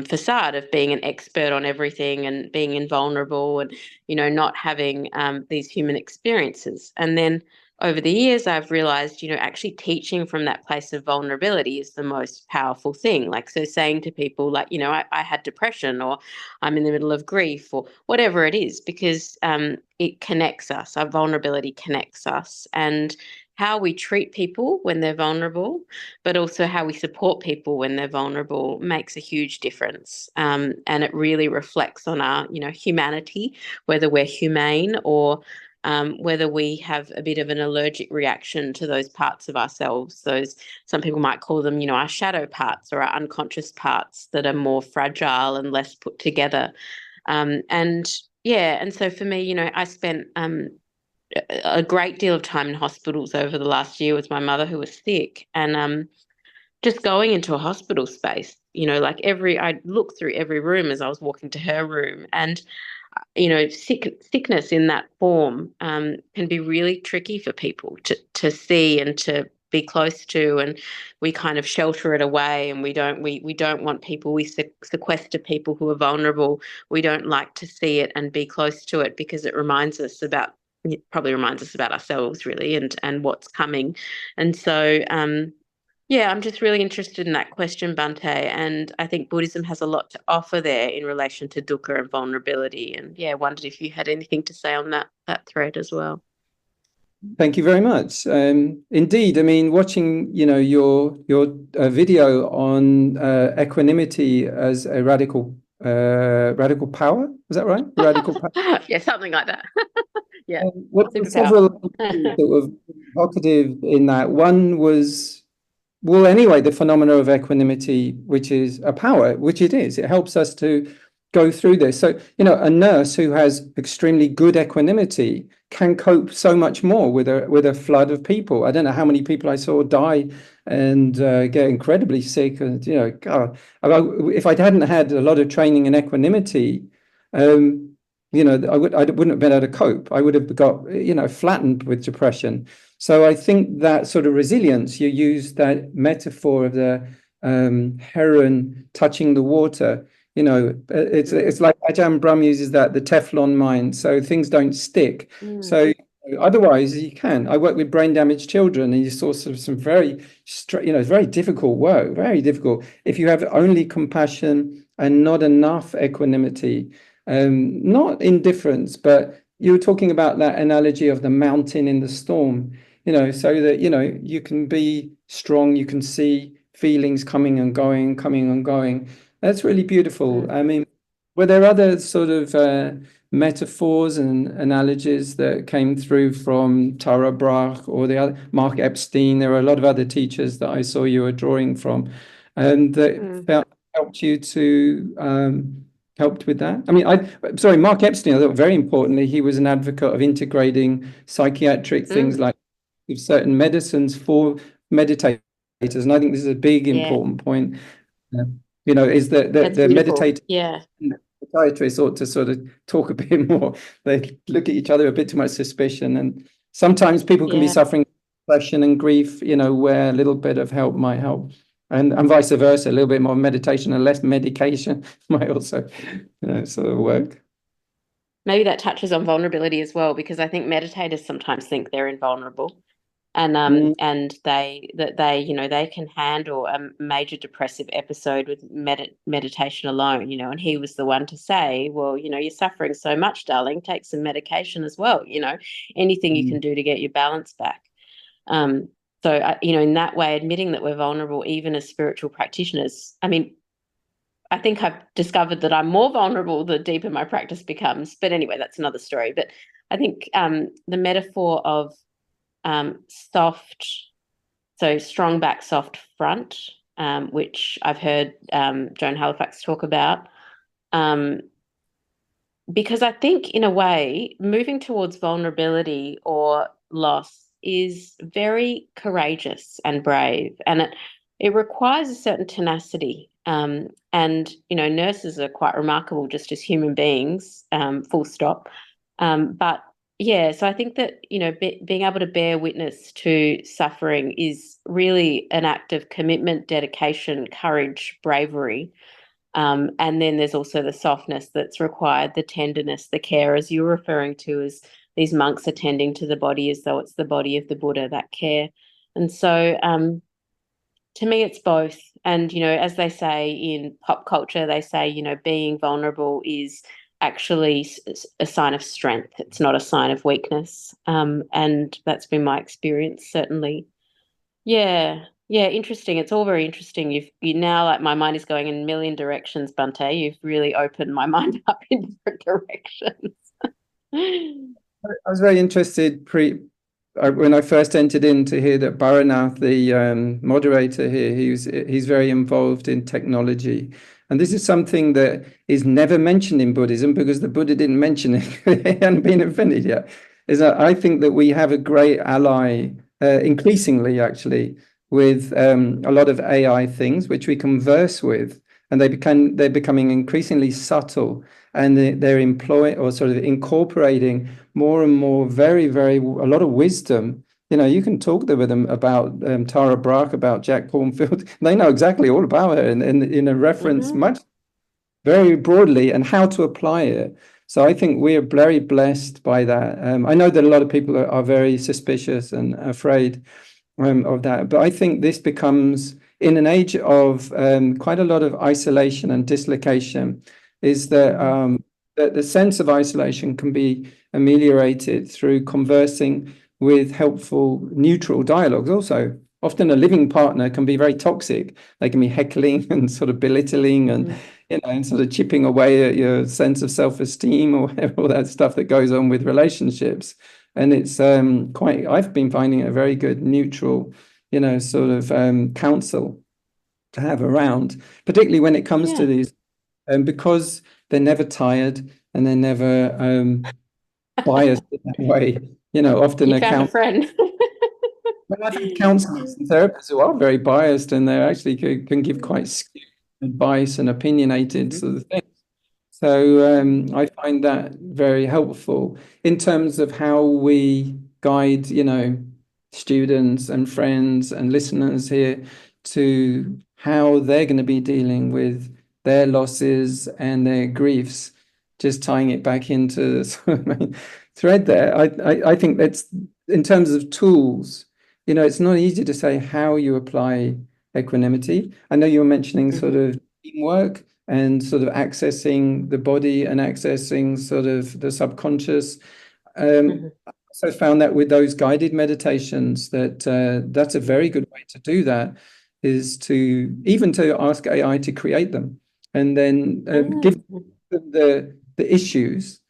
facade of being an expert on everything and being invulnerable, and not having these human experiences. And then over the years, I've realized, actually teaching from that place of vulnerability is the most powerful thing. Like, so saying to people like, I had depression, or I'm in the middle of grief, or whatever it is, because it connects us. Our vulnerability connects us, and how we treat people when they're vulnerable, but also how we support people when they're vulnerable, makes a huge difference. And it really reflects on our, humanity, whether we're humane, or whether we have a bit of an allergic reaction to those parts of ourselves. Some people might call them, our shadow parts, or our unconscious parts that are more fragile and less put together. And so for me, I spent a great deal of time in hospitals over the last year with my mother, who was sick, and just going into a hospital space, like I looked through every room as I was walking to her room, and sickness in that form can be really tricky for people to see and to be close to, and we kind of shelter it away, and we don't want people, we sequester people who are vulnerable. We don't like to see it and be close to it because it probably reminds us about ourselves, really, and what's coming. And so yeah, I'm just really interested in that question, Bhante, and I think Buddhism has a lot to offer there in relation to dukkha and vulnerability. And yeah, wondered if you had anything to say on that thread as well. Thank you very much. Indeed, I mean, watching your video on equanimity as a radical power, is that right? Radical power. Yeah, something like that. Yeah. What several that were evocative in that. One was, well, anyway, the phenomena of equanimity, which is a power, which it is. It helps us to go through this. So, a nurse who has extremely good equanimity can cope so much more with a flood of people. I don't know how many people I saw die and get incredibly sick. And, God, if I hadn't had a lot of training in equanimity, I wouldn't have been able to cope. I would have got, flattened with depression. So I think that sort of resilience, you use that metaphor of the heron touching the water. It's like Ajahn Brahm uses that, the Teflon mind, so things don't stick. So otherwise you can. I work with brain damaged children, and you saw some very, very difficult work, very difficult. If you have only compassion and not enough equanimity, not indifference, but you were talking about that analogy of the mountain in the storm, so that, you can be strong, you can see feelings coming and going. That's really beautiful. I mean, were there other sort of metaphors and analogies that came through from Tara Brach or the other, Mark Epstein? There were a lot of other teachers that I saw you were drawing from, and that helped you to helped with that. I mean, Mark Epstein, I thought very importantly, he was an advocate of integrating psychiatric things like certain medicines for meditators. And I think this is a big, important point. Is that the meditator, psychiatrists ought to sort of talk a bit more. They look at each other a bit too much suspicion, and sometimes people can be suffering depression and grief, where a little bit of help might help, and vice versa. A little bit more meditation and less medication might also, sort of work. Maybe that touches on vulnerability as well, because I think meditators sometimes think they're invulnerable. And they can handle a major depressive episode with meditation alone, and he was the one to say, well, you're suffering so much, darling, take some medication as well, anything you can do to get your balance back. So in that way, admitting that we're vulnerable, even as spiritual practitioners, I mean, I think I've discovered that I'm more vulnerable the deeper my practice becomes, but anyway, that's another story. But I think the metaphor of strong back, soft front, which I've heard Joan Halifax talk about, because I think in a way moving towards vulnerability or loss is very courageous and brave, and it requires a certain tenacity, and nurses are quite remarkable just as human beings, full stop, but yeah, so I think that, being able to bear witness to suffering is really an act of commitment, dedication, courage, bravery. And then there's also the softness that's required, the tenderness, the care, as you're referring to, as these monks attending to the body as though it's the body of the Buddha, that care. And so to me, it's both. And, as they say in pop culture, they say, being vulnerable is actually a sign of strength. It's not a sign of weakness. And that's been my experience, certainly. Yeah, interesting. It's all very interesting. You now, like, my mind is going in a million directions, Bhante. You've really opened my mind up in different directions. I was very interested when I first entered in to hear that Baranath, the moderator here, he's very involved in technology. And this is something that is never mentioned in Buddhism because the Buddha didn't mention it. It hadn't been invented yet. Is that I think that we have a great ally, increasingly actually, with a lot of AI things which we converse with, and they're becoming increasingly subtle. and they're employing or sort of incorporating more and more a lot of wisdom. You can talk with them about Tara Brach, about Jack Cornfield. They know exactly all about it, and in a reference much very broadly, and how to apply it. So I think we are very blessed by that. I know that a lot of people are very suspicious and afraid of that, but I think this becomes, in an age of quite a lot of isolation and dislocation, is that the sense of isolation can be ameliorated through conversing with helpful, neutral dialogues. Also, often a living partner can be very toxic. They can be heckling and sort of belittling and and sort of chipping away at your sense of self-esteem or whatever, all that stuff that goes on with relationships. And it's I've been finding it a very good neutral, sort of counsel to have around, particularly when it comes to these, because they're never tired and they're never biased in that way. Often You found a friend. Well, I've had counselors and therapists who are very biased, and they actually can give quite skewed advice and opinionated sort of things. So I find that very helpful in terms of how we guide, students and friends and listeners here to how they're going to be dealing with their losses and their griefs. Just tying it back into the sort of main thread there. I think that's, in terms of tools, it's not easy to say how you apply equanimity. I know you were mentioning sort of teamwork and sort of accessing the body and accessing sort of the subconscious. I also found that with those guided meditations, that's a very good way to do that, is to ask AI to create them, and then give them the issues.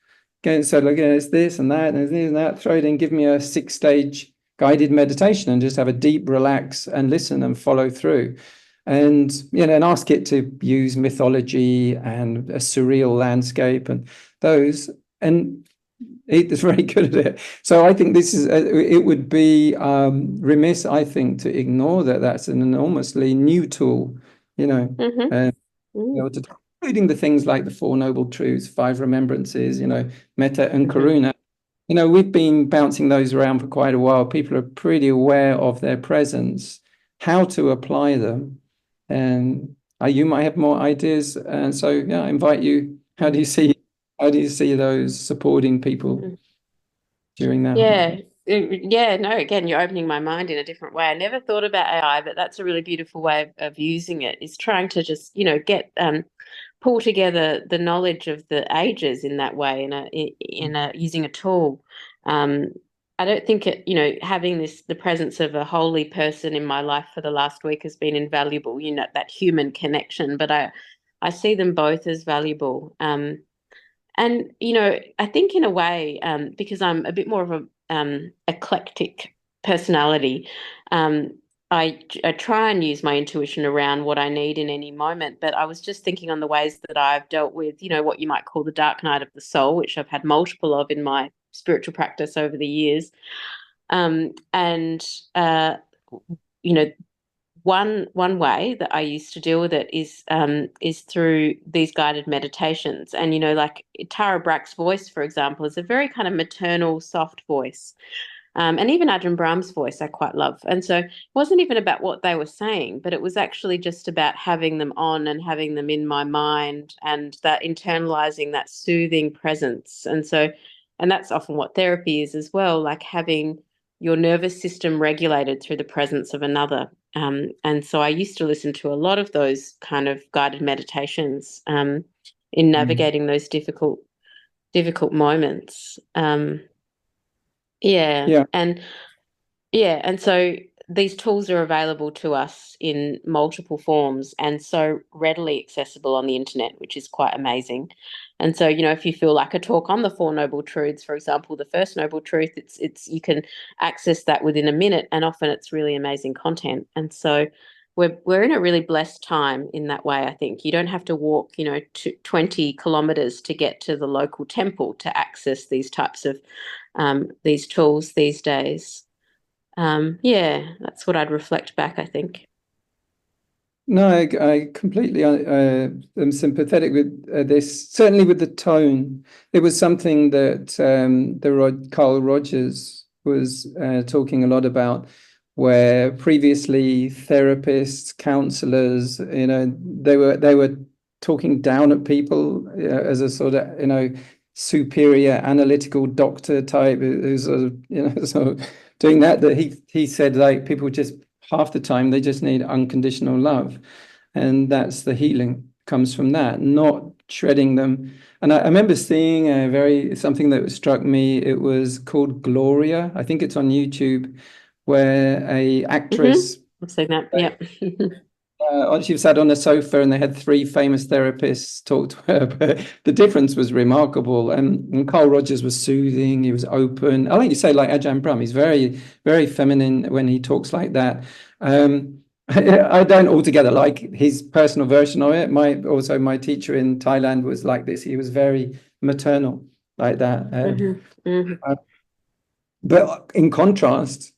Again, so like, it's this and that, and this and that, throw it in, give me a 6-stage guided meditation and just have a deep relax and listen and follow through. And and ask it to use mythology and a surreal landscape and those, and it's very good at it. So I think this is it would be remiss, I think, to ignore that. That's an enormously new tool, including the things like the Four Noble Truths, 5 Remembrances, Metta and Karuna. We've been bouncing those around for quite a while. People are pretty aware of their presence, how to apply them. And you might have more ideas. And so, I invite you. How do you see those supporting people during that? No, again, you're opening my mind in a different way. I never thought about AI, but that's a really beautiful way of using it, is trying to just, get pull together the knowledge of the ages in that way, using a tool. I don't think having the presence of a holy person in my life for the last week has been invaluable, that human connection, but I see them both as valuable. And, I think in a way, because I'm a bit more of a eclectic personality, I try and use my intuition around what I need in any moment. But I was just thinking on the ways that I've dealt with, what you might call the dark night of the soul, which I've had multiple of in my spiritual practice over the years. One way that I used to deal with it is through these guided meditations. And, like Tara Brach's voice, for example, is a very kind of maternal, soft voice. And even Ajahn Brahm's voice I quite love. And so it wasn't even about what they were saying, but it was actually just about having them on and having them in my mind, and that internalizing that soothing presence. And that's often what therapy is as well, like having your nervous system regulated through the presence of another. And so I used to listen to a lot of those kind of guided meditations in navigating those difficult moments. And so these tools are available to us in multiple forms and so readily accessible on the internet, which is quite amazing. And so, if you feel like a talk on the Four Noble Truths, for example, the first noble truth, it's you can access that within a minute, and often it's really amazing content. And so we're in a really blessed time in that way. I think you don't have to walk, 20 kilometers to get to the local temple to access these types of these tools these days. That's what I'd reflect back, I think. No, I completely am sympathetic with this, certainly with the tone. It was something that Carl Rogers was talking a lot about, where previously therapists, counselors, they were talking down at people as a sort of, superior analytical doctor type who's sort of, sort of doing that he said, like, people just half the time they just need unconditional love, and that's the healing comes from that, not shredding them. And I remember seeing something that struck me. It was called Gloria. I think it's on YouTube, where a actress, I've seen that. Yeah. she sat on a sofa and they had three famous therapists talk to her, but the difference was remarkable. And Carl Rogers was soothing, he was open. I like you say, like Ajahn Brahm, he's very, very feminine when he talks like that. I don't altogether like his personal version of it. My teacher in Thailand was like this. He was very maternal like that. But in contrast,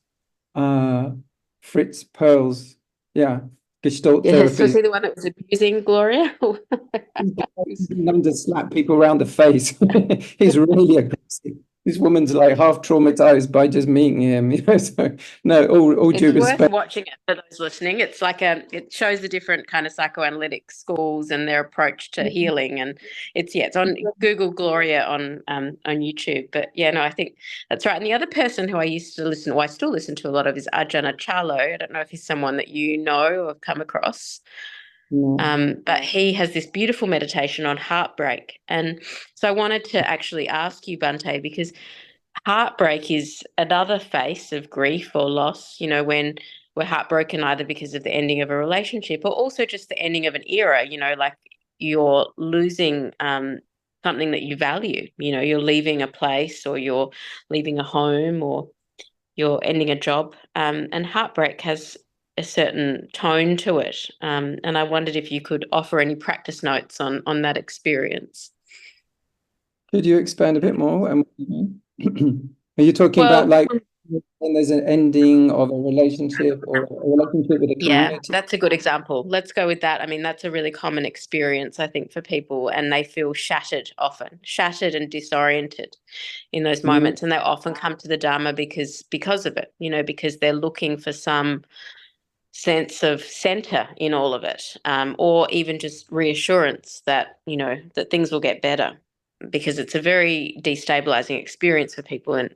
Fritz Perls, Gestalt therapy. Especially the one that was abusing Gloria. Known to slap people around the face. He's really aggressive. This woman's like half traumatized by just meeting him. So no, all due respect. It's worth watching it for those listening. It's like it shows the different kind of psychoanalytic schools and their approach to healing. And it's on Google Gloria on YouTube. But no, I think that's right. And the other person who I used to listen to, I still listen to a lot of, is Ajahn Chalo. I don't know if he's someone that you know or have come across. But he has this beautiful meditation on heartbreak. And so I wanted to actually ask you, Bhante, because heartbreak is another face of grief or loss, when we're heartbroken either because of the ending of a relationship or also just the ending of an era, like you're losing something that you value, you're leaving a place or you're leaving a home or you're ending a job. And heartbreak has a certain tone to it. And I wondered if you could offer any practice notes on that experience. Could you expand a bit more? Are you talking about like when there's an ending of a relationship or a relationship with a community? Yeah, that's a good example. Let's go with that. I mean, that's a really common experience, I think, for people, and they feel shattered and disoriented in those moments. And they often come to the Dharma because of it, because they're looking for some sense of center in all of it, or even just reassurance that, that things will get better, because it's a very destabilizing experience for people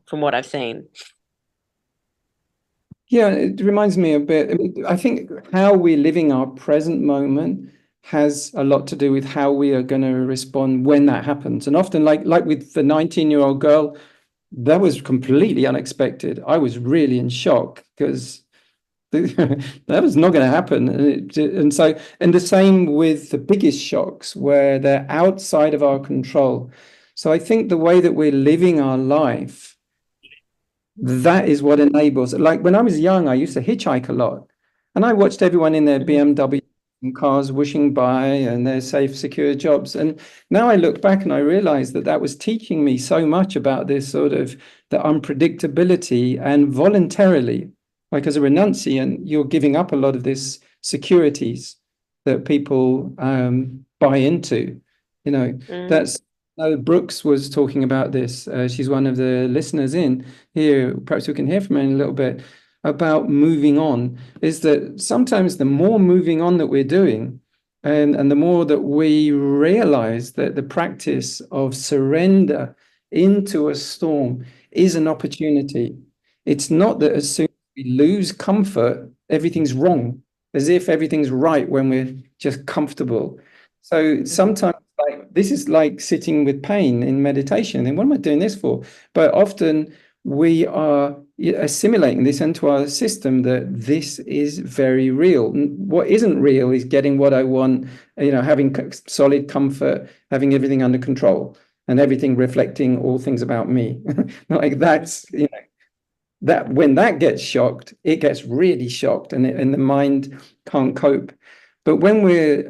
from what I've seen. Yeah, it reminds me a bit. I think how we're living our present moment has a lot to do with how we are going to respond when that happens. And often, like with the 19-year-old girl, that was completely unexpected. I was really in shock because that was not going to happen. And the same with the biggest shocks, where they're outside of our control. So I think the way that we're living our life, that is what enables. Like when I was young, I used to hitchhike a lot, and I watched everyone in their BMW cars whooshing by and their safe, secure jobs. And now I look back and I realize that was teaching me so much about this sort of the unpredictability, and voluntarily, like as a renunciant, you're giving up a lot of this securities that people buy into. That's Brooks was talking about this. She's one of the listeners in here. Perhaps we can hear from her in a little bit about moving on. Is that sometimes the more moving on that we're doing, and the more that we realize that the practice of surrender into a storm is an opportunity. It's not that as soon as we lose comfort, everything's wrong, as if everything's right when we're just comfortable. So sometimes, like, this is like sitting with pain in meditation. And what am I doing this for? But often we are assimilating this into our system, that this is very real. What isn't real is getting what I want, having solid comfort, having everything under control, and everything reflecting all things about me. Like that's, that when that gets shocked, it gets really shocked, and the mind can't cope. But when we're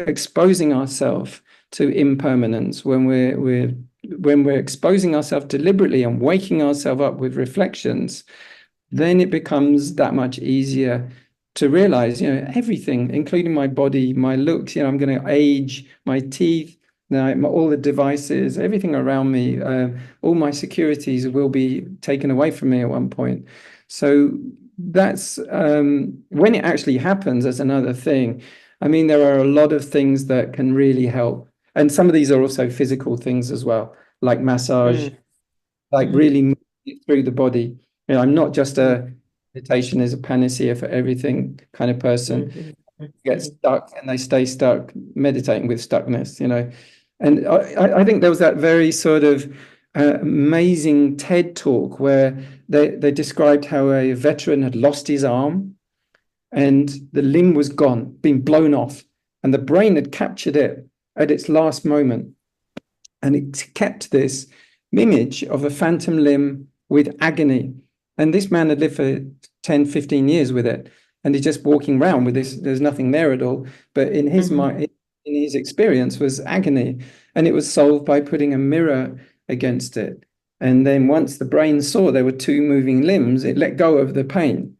exposing ourselves to impermanence, when we're exposing ourselves deliberately and waking ourselves up with reflections, then it becomes that much easier to realize, everything, including my body, my looks, I'm going to age, my teeth, all the devices, everything around me, all my securities will be taken away from me at one point. So that's when it actually happens, that's another thing. I mean, there are a lot of things that can really help. And some of these are also physical things as well, like massage, like really moving it through the body. I'm not just a meditation is a panacea for everything kind of person. Get stuck and they stay stuck meditating with stuckness, And I think there was that very sort of amazing TED talk where they described how a veteran had lost his arm and the limb was gone, been blown off, and the brain had captured it at its last moment. And it kept this image of a phantom limb with agony. And this man had lived for 10, 15 years with it. And he's just walking around with this, there's nothing there at all. But in his mind, in his experience, was agony. And it was solved by putting a mirror against it. And then once the brain saw there were two moving limbs, it let go of the pain.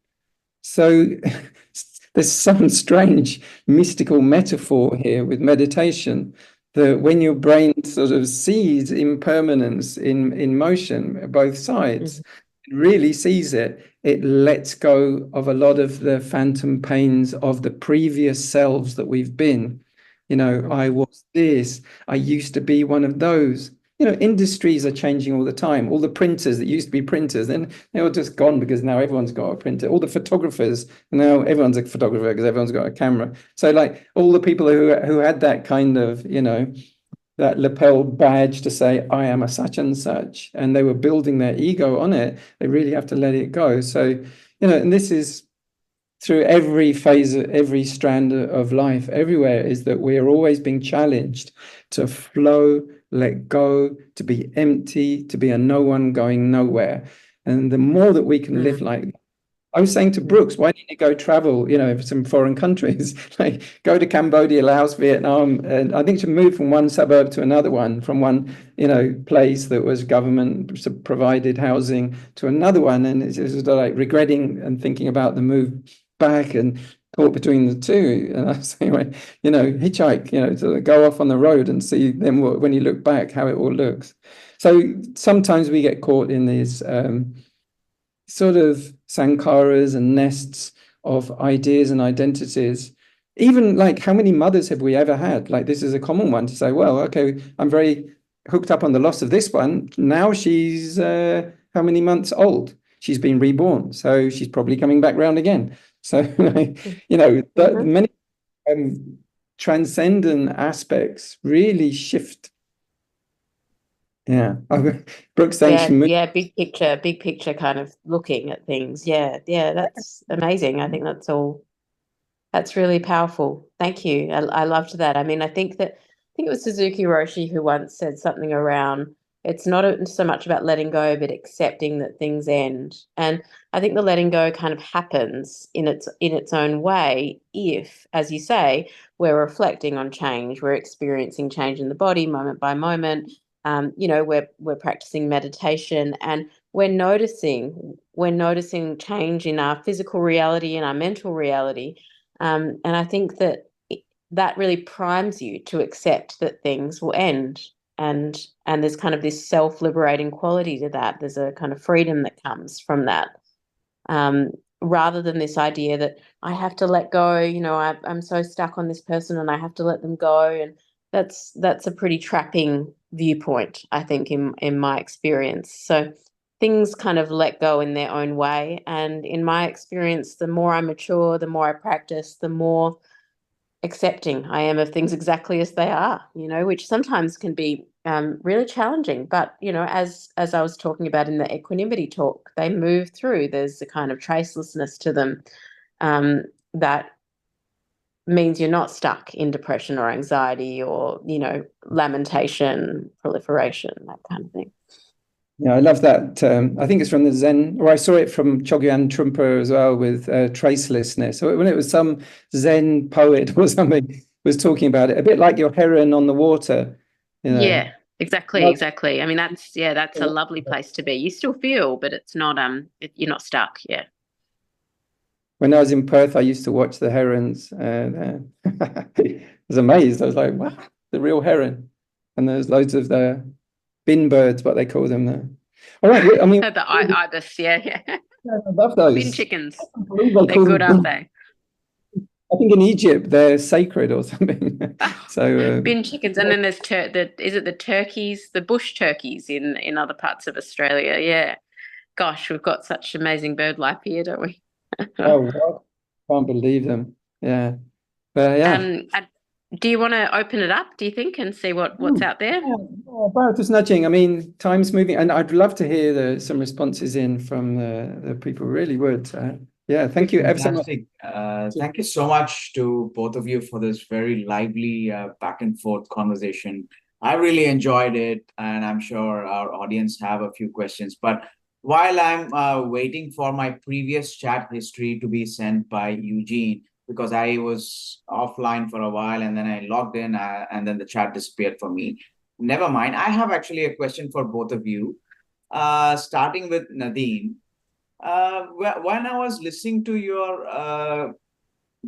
So there's some strange mystical metaphor here with meditation, that when your brain sort of sees impermanence in motion, both sides, it really sees it, it lets go of a lot of the phantom pains of the previous selves that we've been. I was this, I used to be one of those. Industries are changing all the time. All the printers that used to be printers, then they're all just gone because now everyone's got a printer. All the photographers, now everyone's a photographer because everyone's got a camera. So like all the people who had that kind of, that lapel badge to say, I am a such and such, and they were building their ego on it, they really have to let it go. So, and this is through every phase, every strand of life, everywhere, is that we are always being challenged to flow, let go, to be empty, to be a no one going nowhere. And the more that we can live like, I was saying to Brooks, why didn't you go travel, some foreign countries, like go to Cambodia, Laos, Vietnam, and I think to move from one suburb to another one, from one, place that was government provided housing to another one. And it's just like regretting and thinking about the move back and caught between the two. And I was saying, hitchhike, to go off on the road and see then when you look back, how it all looks. So sometimes we get caught in these sort of sankharas and nests of ideas and identities. Even like, how many mothers have we ever had? Like, this is a common one to say, well, okay, I'm very hooked up on the loss of this one. Now she's how many months old? She's been reborn, so she's probably coming back round again. So, the many transcendent aspects really shift. Yeah. Brooks, thanks. Big picture kind of looking at things. Yeah, that's amazing. I think that's really powerful. Thank you. I loved that. I mean, I think it was Suzuki Roshi who once said something around, it's not so much about letting go, but accepting that things end. And I think the letting go kind of happens in its own way if, as you say, we're reflecting on change, we're experiencing change in the body moment by moment. We're practicing meditation and we're noticing change in our physical reality and our mental reality. And I think that really primes you to accept that things will end. And there's kind of this self-liberating quality to that. There's a kind of freedom that comes from that. Rather than this idea that I have to let go, I'm so stuck on this person and I have to let them go. And that's a pretty trapping viewpoint, I think, in my experience. So things kind of let go in their own way. And in my experience, the more I mature, the more I practice, the more accepting I am of things exactly as they are, which sometimes can be really challenging. But, as I was talking about in the equanimity talk, they move through. There's a kind of tracelessness to them that means you're not stuck in depression or anxiety or, lamentation, proliferation, that kind of thing. Yeah, I love that. I think it's from the Zen, or I saw it from Chogyam Trungpa as well, with tracelessness. So when it was some Zen poet or something was talking about it, a bit like your heron on the water. Yeah, exactly. I mean, that's a lovely place to be. You still feel, but it's not you're not stuck. Yeah. when I was in Perth, I used to watch the herons. I was amazed. I was like, wow, the real heron. And there's loads of the bin birds, what they call them there. All right, I mean, The ibis, yeah. I love those. Bin chickens. I can't believe they They're call good, them. aren't they? I think in Egypt they're sacred or something. So bin chickens, and then there's is it the turkeys, the bush turkeys in other parts of Australia? Yeah. Gosh, we've got such amazing bird life here, don't we? oh, what? Can't believe them. Yeah, but yeah. Do you want to open it up, do you think, and see what's out there? Yeah, about just nudging. I mean, time's moving, and I'd love to hear some responses in from the people. Really would. Yeah, thank you ever so much. Thank you so much to both of you for this very lively back and forth conversation. I really enjoyed it, and I'm sure our audience have a few questions. But while I'm waiting for my previous chat history to be sent by Eugene, because I was offline for a while and then I logged in and then the chat disappeared for me. Never mind. I have actually a question for both of you, starting with Nadine. When I was listening to your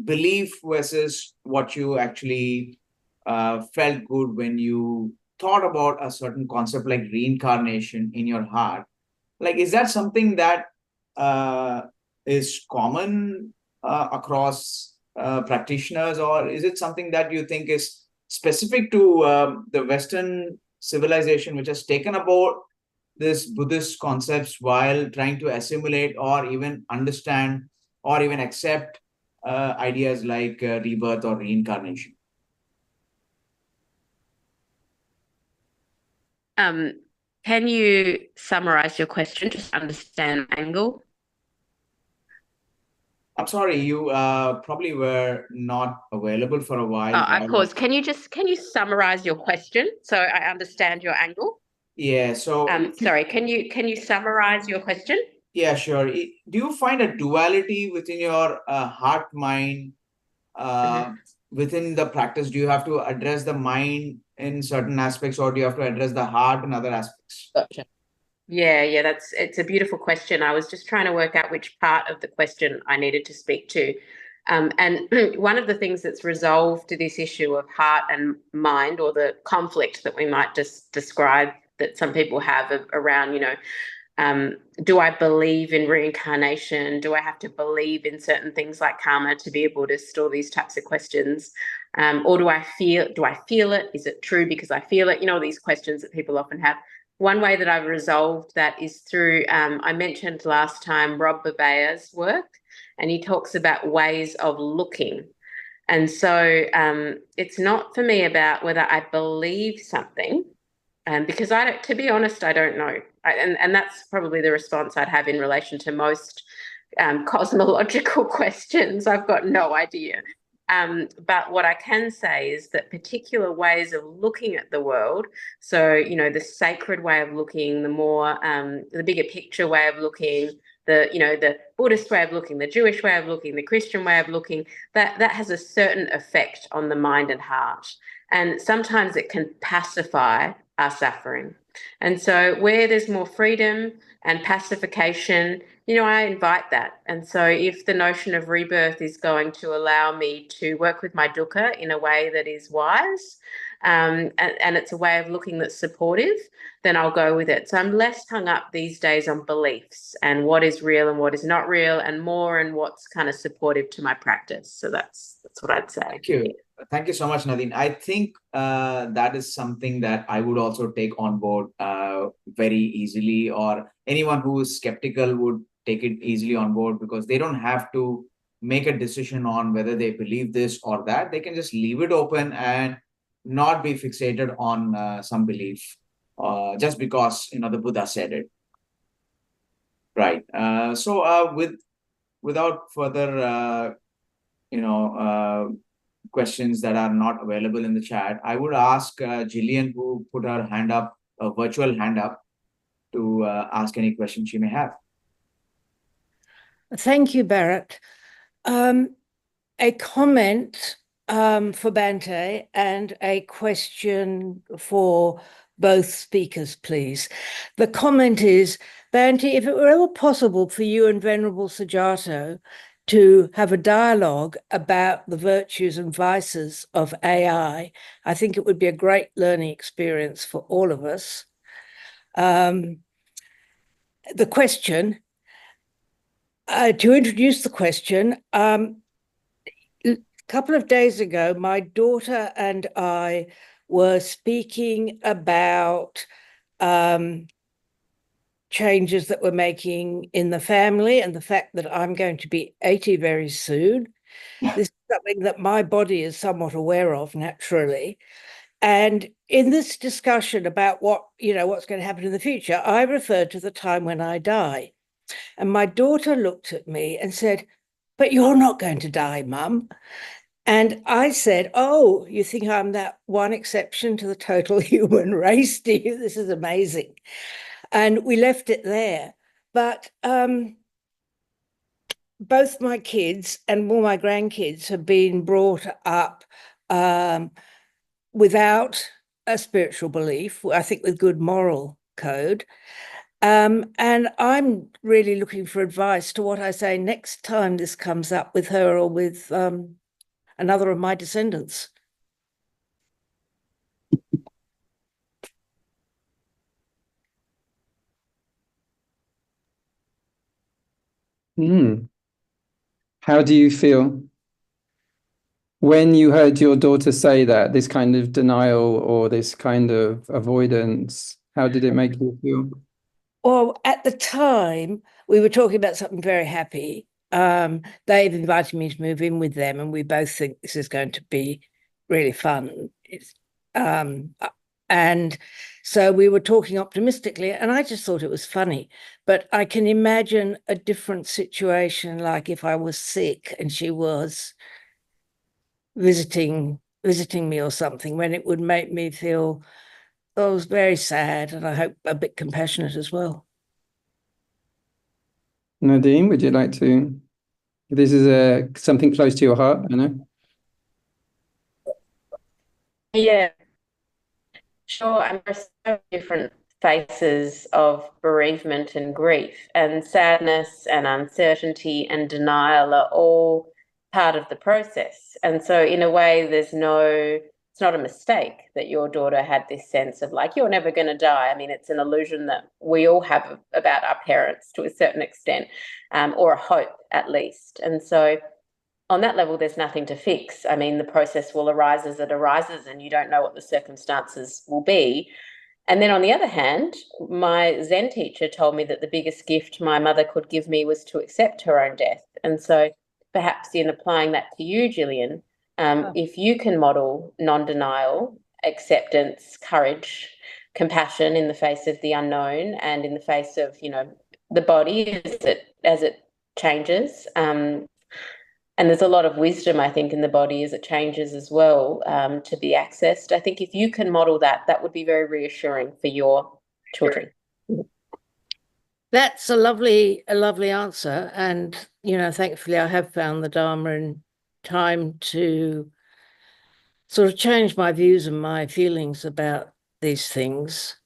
belief versus what you actually felt good when you thought about a certain concept like reincarnation in your heart, like, is that something that is common across practitioners, or is it something that you think is specific to the Western civilization, which has taken about this Buddhist concepts while trying to assimilate or even understand or even accept ideas like rebirth or reincarnation? Can you summarize your question, just understand angle? I'm sorry, you probably were not available for a while. I paused. Can you summarize your question so I understand your angle? Yeah. So, sorry. Can you summarize your question? Yeah, sure. Do you find a duality within your heart mind within the practice? Do you have to address the mind in certain aspects, or do you have to address the heart in other aspects? Gotcha. Yeah, it's a beautiful question. I was just trying to work out which part of the question I needed to speak to. And one of the things that's resolved to this issue of heart and mind, or the conflict that we might just describe that some people have around, do I believe in reincarnation? Do I have to believe in certain things like karma to be a Buddhist? All these types of questions. Or do I feel it? Is it true because I feel it? These questions that people often have. One way that I've resolved that is through, I mentioned last time, Rob Babaya's work, and he talks about ways of looking. And so it's not for me about whether I believe something, because to be honest, I don't know. And that's probably the response I'd have in relation to most cosmological questions. I've got no idea. But what I can say is that particular ways of looking at the world, so, the sacred way of looking, the more, the bigger picture way of looking, the Buddhist way of looking, the Jewish way of looking, the Christian way of looking, that has a certain effect on the mind and heart. And sometimes it can pacify our suffering. And so where there's more freedom and pacification, I invite that. And so if the notion of rebirth is going to allow me to work with my dukkha in a way that is wise, and it's a way of looking that's supportive, then I'll go with it. So I'm less hung up these days on beliefs and what is real and what is not real, and more in what's kind of supportive to my practice. So that's what I'd say. Thank you. Thank you so much, Nadine. I think that is something that I would also take on board very easily, or anyone who is skeptical would take it easily on board, because they don't have to make a decision on whether they believe this or that. They can just leave it open and not be fixated on some belief just because the Buddha said it. Right. So without further questions that are not available in the chat, I would ask Jillian, who put her hand up, a virtual hand up, to ask any questions she may have. Thank you, Bharat. A comment for Bhante and a question for both speakers, please. The comment is, Bhante, if it were ever possible for you and Venerable Sujato to have a dialogue about the virtues and vices of AI. I think it would be a great learning experience for all of us. The question, to introduce the question, a couple of days ago, my daughter and I were speaking about changes that we're making in the family and the fact that I'm going to be 80 very soon. This is something that my body is somewhat aware of naturally. And in this discussion about what's going to happen in the future, I referred to the time when I die. And my daughter looked at me and said, "But you're not going to die, Mum." And I said, "Oh, you think I'm that one exception to the total human race, do you? This is amazing." And we left it there. But both my kids and all my grandkids have been brought up without a spiritual belief, I think with good moral code. And I'm really looking for advice to what I say next time this comes up with her or with another of my descendants. How do you feel when you heard your daughter say that, this kind of denial or this kind of avoidance? How did it make you feel? Well, at the time, we were talking about something very happy. They've invited me to move in with them, and we both think this is going to be really fun. And so we were talking optimistically, and I just thought it was funny. But I can imagine a different situation, like if I was sick and she was visiting me or something, when it would make me feel, I was very sad, and I hope a bit compassionate as well. Nadine, would you like to? This is something close to your heart, I know. Yeah, sure. And there are so many different phases of bereavement and grief, and sadness and uncertainty and denial are all part of the process. And so in a way, it's not a mistake that your daughter had this sense of like, you're never going to die. I mean, it's an illusion that we all have about our parents to a certain extent, or a hope at least. And so on that level, there's nothing to fix. I mean, the process will arise as it arises, and you don't know what the circumstances will be. And then on the other hand, my Zen teacher told me that the biggest gift my mother could give me was to accept her own death. And so perhaps in applying that to you, Gillian, if you can model non-denial, acceptance, courage, compassion in the face of the unknown and in the face of, the body as it changes, and there's a lot of wisdom, I think, in the body as it changes as well, to be accessed. I think if you can model that, that would be very reassuring for your children. That's a lovely answer. And, thankfully I have found the Dharma in time to sort of change my views and my feelings about these things.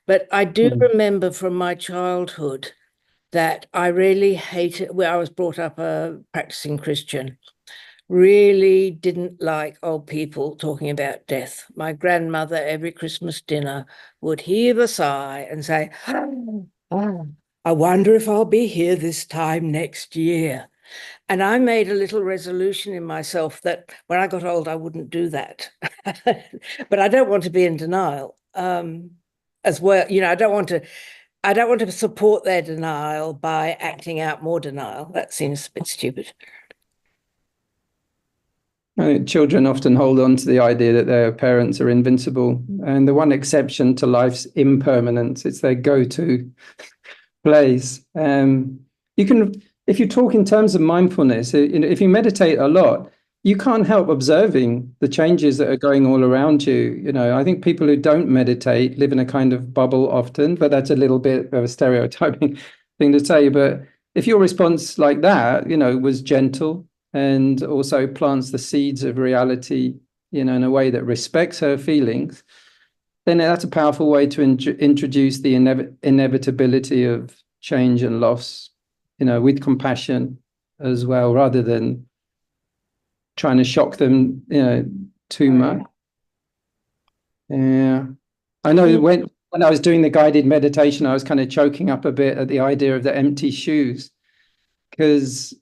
But I do remember from my childhood that I really hated, I was brought up a practicing Christian, really didn't like old people talking about death. My grandmother, every Christmas dinner, would heave a sigh and say, "Oh, I wonder if I'll be here this time next year." And I made a little resolution in myself that when I got old, I wouldn't do that. But I don't want to be in denial as well. I don't want to support their denial by acting out more denial. That seems a bit stupid. Children often hold on to the idea that their parents are invincible. And the one exception to life's impermanence, it's their go-to place. You can, if you talk in terms of mindfulness, if you meditate a lot, you can't help observing the changes that are going all around you. I think people who don't meditate live in a kind of bubble often, but that's a little bit of a stereotyping thing to say. But if your response like that, was gentle and also plants the seeds of reality, in a way that respects her feelings, then that's a powerful way to introduce the inevitability of change and loss, with compassion. as well, rather than trying to shock them, too much. Yeah. I know when I was doing the guided meditation, I was kind of choking up a bit at the idea of the empty shoes, because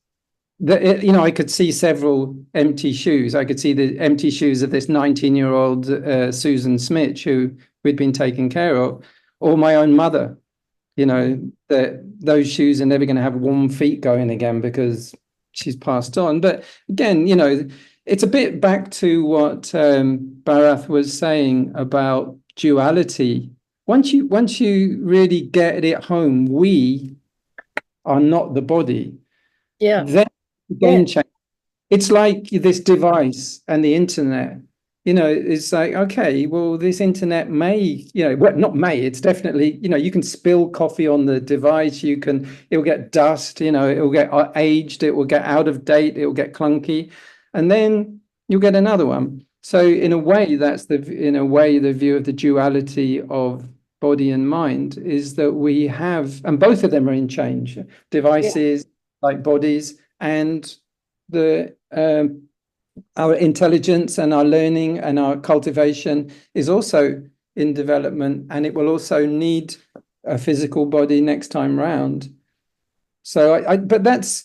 I could see several empty shoes. I could see the empty shoes of this 19-year-old Susan Smith, who we'd been taking care of, or my own mother. That those shoes are never going to have warm feet going again because she's passed on. But again, it's a bit back to what Bharath was saying about duality. Once you really get it home, we are not the body. Yeah. Then game change. It's like this device and the internet. It's like, okay, well, this internet may, well, not may, it's definitely, you can spill coffee on the device, it'll get dust, it'll get aged, it will get out of date, it will get clunky, and then you'll get another one. So in a way, the view of the duality of body and mind is that we have, and both of them are in change, devices like bodies, and our intelligence and our learning and our cultivation is also in development, and it will also need a physical body next time round. So but that's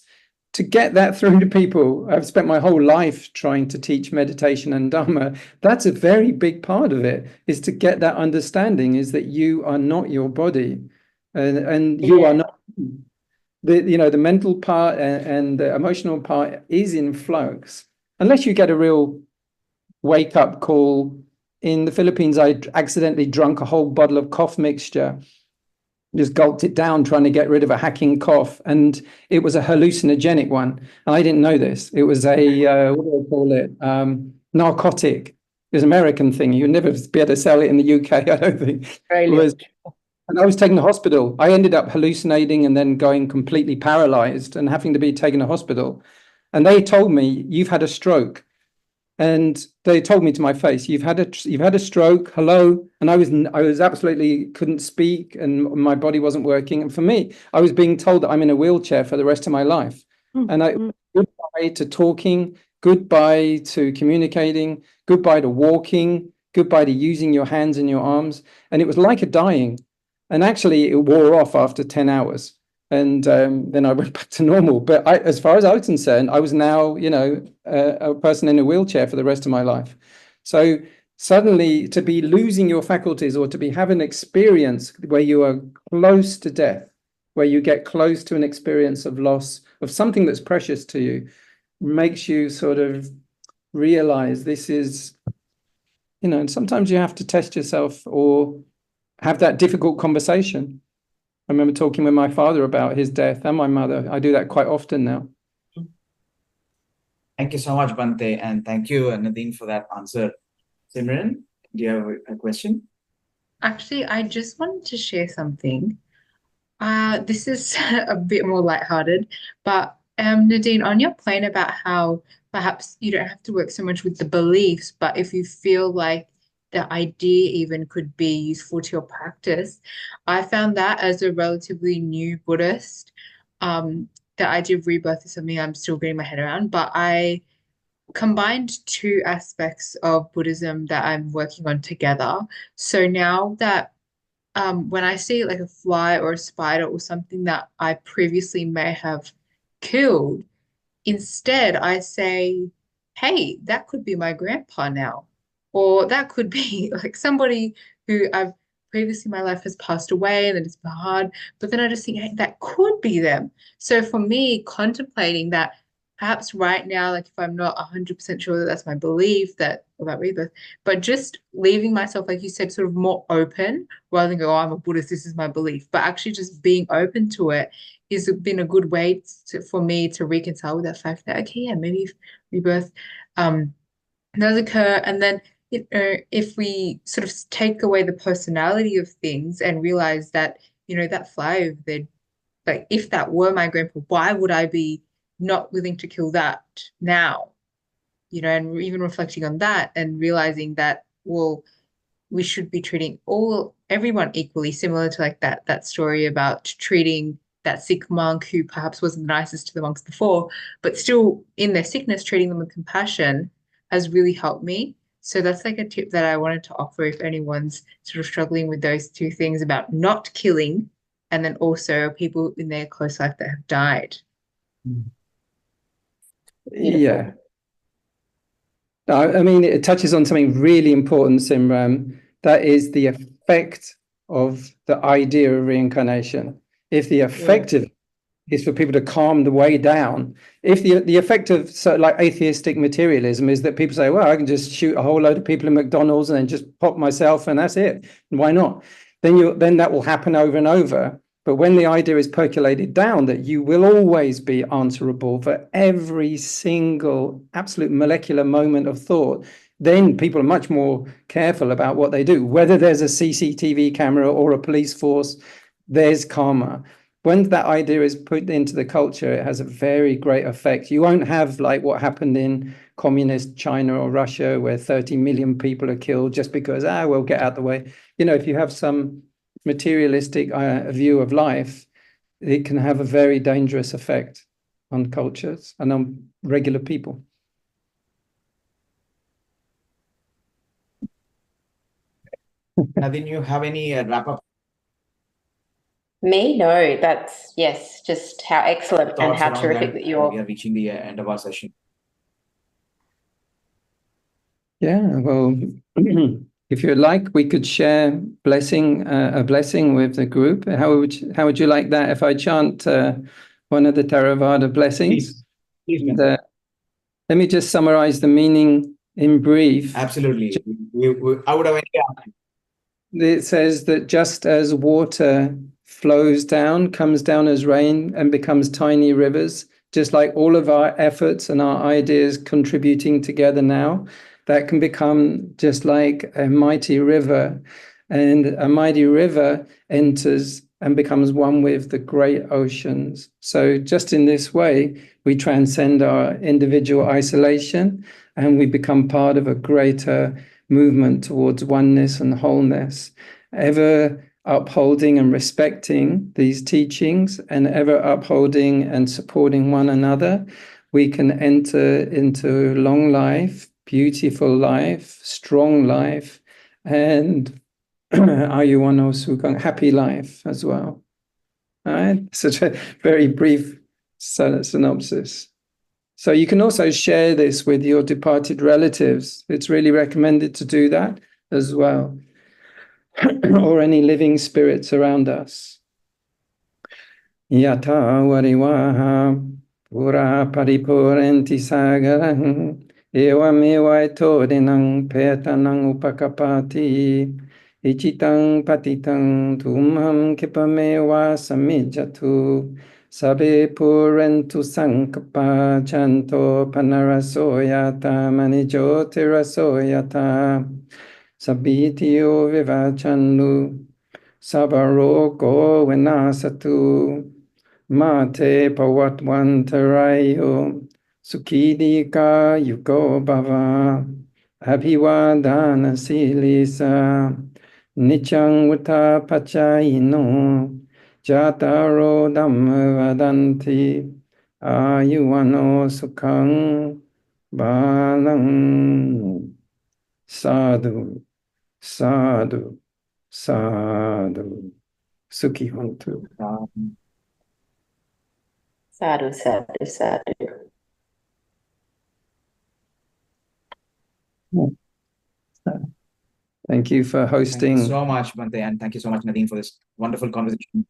to get that through to people. I've spent my whole life trying to teach meditation and Dhamma. That's a very big part of it, is to get that understanding, is that you are not your body, and you are not the mental part and the emotional part is in flux. Unless you get a real wake-up call. In the Philippines, I accidentally drunk a whole bottle of cough mixture, just gulped it down, trying to get rid of a hacking cough. And it was a hallucinogenic one. And I didn't know this. It was a, what do I call it? Narcotic. It was an American thing. You'd never be able to sell it in the UK, I don't think. And I was taken to hospital. I ended up hallucinating and then going completely paralyzed and having to be taken to hospital. And they told me, you've had a stroke. And they told me to my face, you've had a stroke. Hello. And I was absolutely couldn't speak, and my body wasn't working. And for me, I was being told that I'm in a wheelchair for the rest of my life. And goodbye to talking, goodbye to communicating, goodbye to walking, goodbye to using your hands and your arms. And it was like a dying. And actually, it wore off after 10 hours. And then I went back to normal. But as far as I was concerned, I was now, a person in a wheelchair for the rest of my life. So suddenly to be losing your faculties, or to be having an experience where you are close to death, where you get close to an experience of loss of something that's precious to you, makes you sort of realize this is, and sometimes you have to test yourself or have that difficult conversation. I remember talking with my father about his death, and my mother. I do that quite often now. Thank you so much, Bhante, and thank you, Nadine, for that answer. Simran, do you have a question? Actually, I just wanted to share something. This is a bit more lighthearted, but Nadine, on your point about how perhaps you don't have to work so much with the beliefs, but if you feel like the idea even could be useful to your practice, I found that as a relatively new Buddhist, the idea of rebirth is something I'm still getting my head around, but I combined two aspects of Buddhism that I'm working on together. So now that when I see like a fly or a spider or something that I previously may have killed, instead I say, hey, that could be my grandpa now. Or that could be like somebody who I've previously in my life has passed away and then it's been hard. But then I just think, hey, that could be them. So for me, contemplating that perhaps right now, like if I'm not 100% sure that that's my belief that about rebirth, but just leaving myself, like you said, sort of more open rather than go, oh, I'm a Buddhist, this is my belief. But actually just being open to it has been a good way for me to reconcile with that fact that, okay, yeah, maybe rebirth does occur. And then if we sort of take away the personality of things and realize that, that fly over there, like if that were my grandpa, why would I be not willing to kill that now? And even reflecting on that and realizing that, well, we should be treating everyone equally, similar to like that story about treating that sick monk who perhaps wasn't the nicest to the monks before, but still in their sickness, treating them with compassion has really helped me. So that's like a tip that I wanted to offer if anyone's sort of struggling with those two things about not killing, and then also people in their close life that have died. Yeah. I mean, it touches on something really important, Simran. That is the effect of the idea of reincarnation. If the effect of is for people to calm the way down. If the effect of like atheistic materialism is that people say, well, I can just shoot a whole load of people in McDonald's and then just pop myself and that's it. And why not? Then that will happen over and over. But when the idea is percolated down that you will always be answerable for every single absolute molecular moment of thought, then people are much more careful about what they do. Whether there's a CCTV camera or a police force, there's karma. When that idea is put into the culture, it has a very great effect. You won't have like what happened in communist China or Russia, where 30 million people are killed just because, we'll get out the way. You know, if you have some materialistic view of life, it can have a very dangerous effect on cultures and on regular people. Nadine, you have any wrap-up Me? No, that's, yes, just how excellent and thoughts how around terrific that? that We you're. are reaching the end of our session. Yeah, well, if you'd like, we could share a blessing with the group. How would you like that if I chant one of the Theravada blessings? Please, Let me just summarize the meaning in brief. absolutely. I would have It says that just as water flows down, comes down as rain and becomes tiny rivers, just like all of our efforts and our ideas contributing together now, that can become just like a mighty river. And a mighty river enters and becomes one with the great oceans. So just in this way, we transcend our individual isolation and we become part of a greater movement towards oneness and wholeness, ever upholding and respecting these teachings and ever upholding and supporting one another. We can enter into long life, beautiful life, strong life, and ayuwano sukang, happy life as well. All right, such a very brief synopsis. So you can also share this with your departed relatives. It's really recommended to do that as well. Or any living spirits around us. Yata varivaha pura paripurenti sagarang evamewa etorinang petanang upakapati ichitang patitang tumham kipamewa samijatu Sabe purentu sankapa chanto panarasoyata manijotirasoyata Sabitio vivachannu sabaroko vinasatu mate pawatwantarayo sukidika yuko bhava abhivadana silisa nichang uta pachayino Jataro Dhamma Vadanti Ayuano Sukhang Balang Sadhu Sadhu Sadhu Sukhi Hontu. Sadhu, sadhu, sadhu. Thank you for hosting. Thank you so much, Bhante, and thank you so much, Nadine, for this wonderful conversation.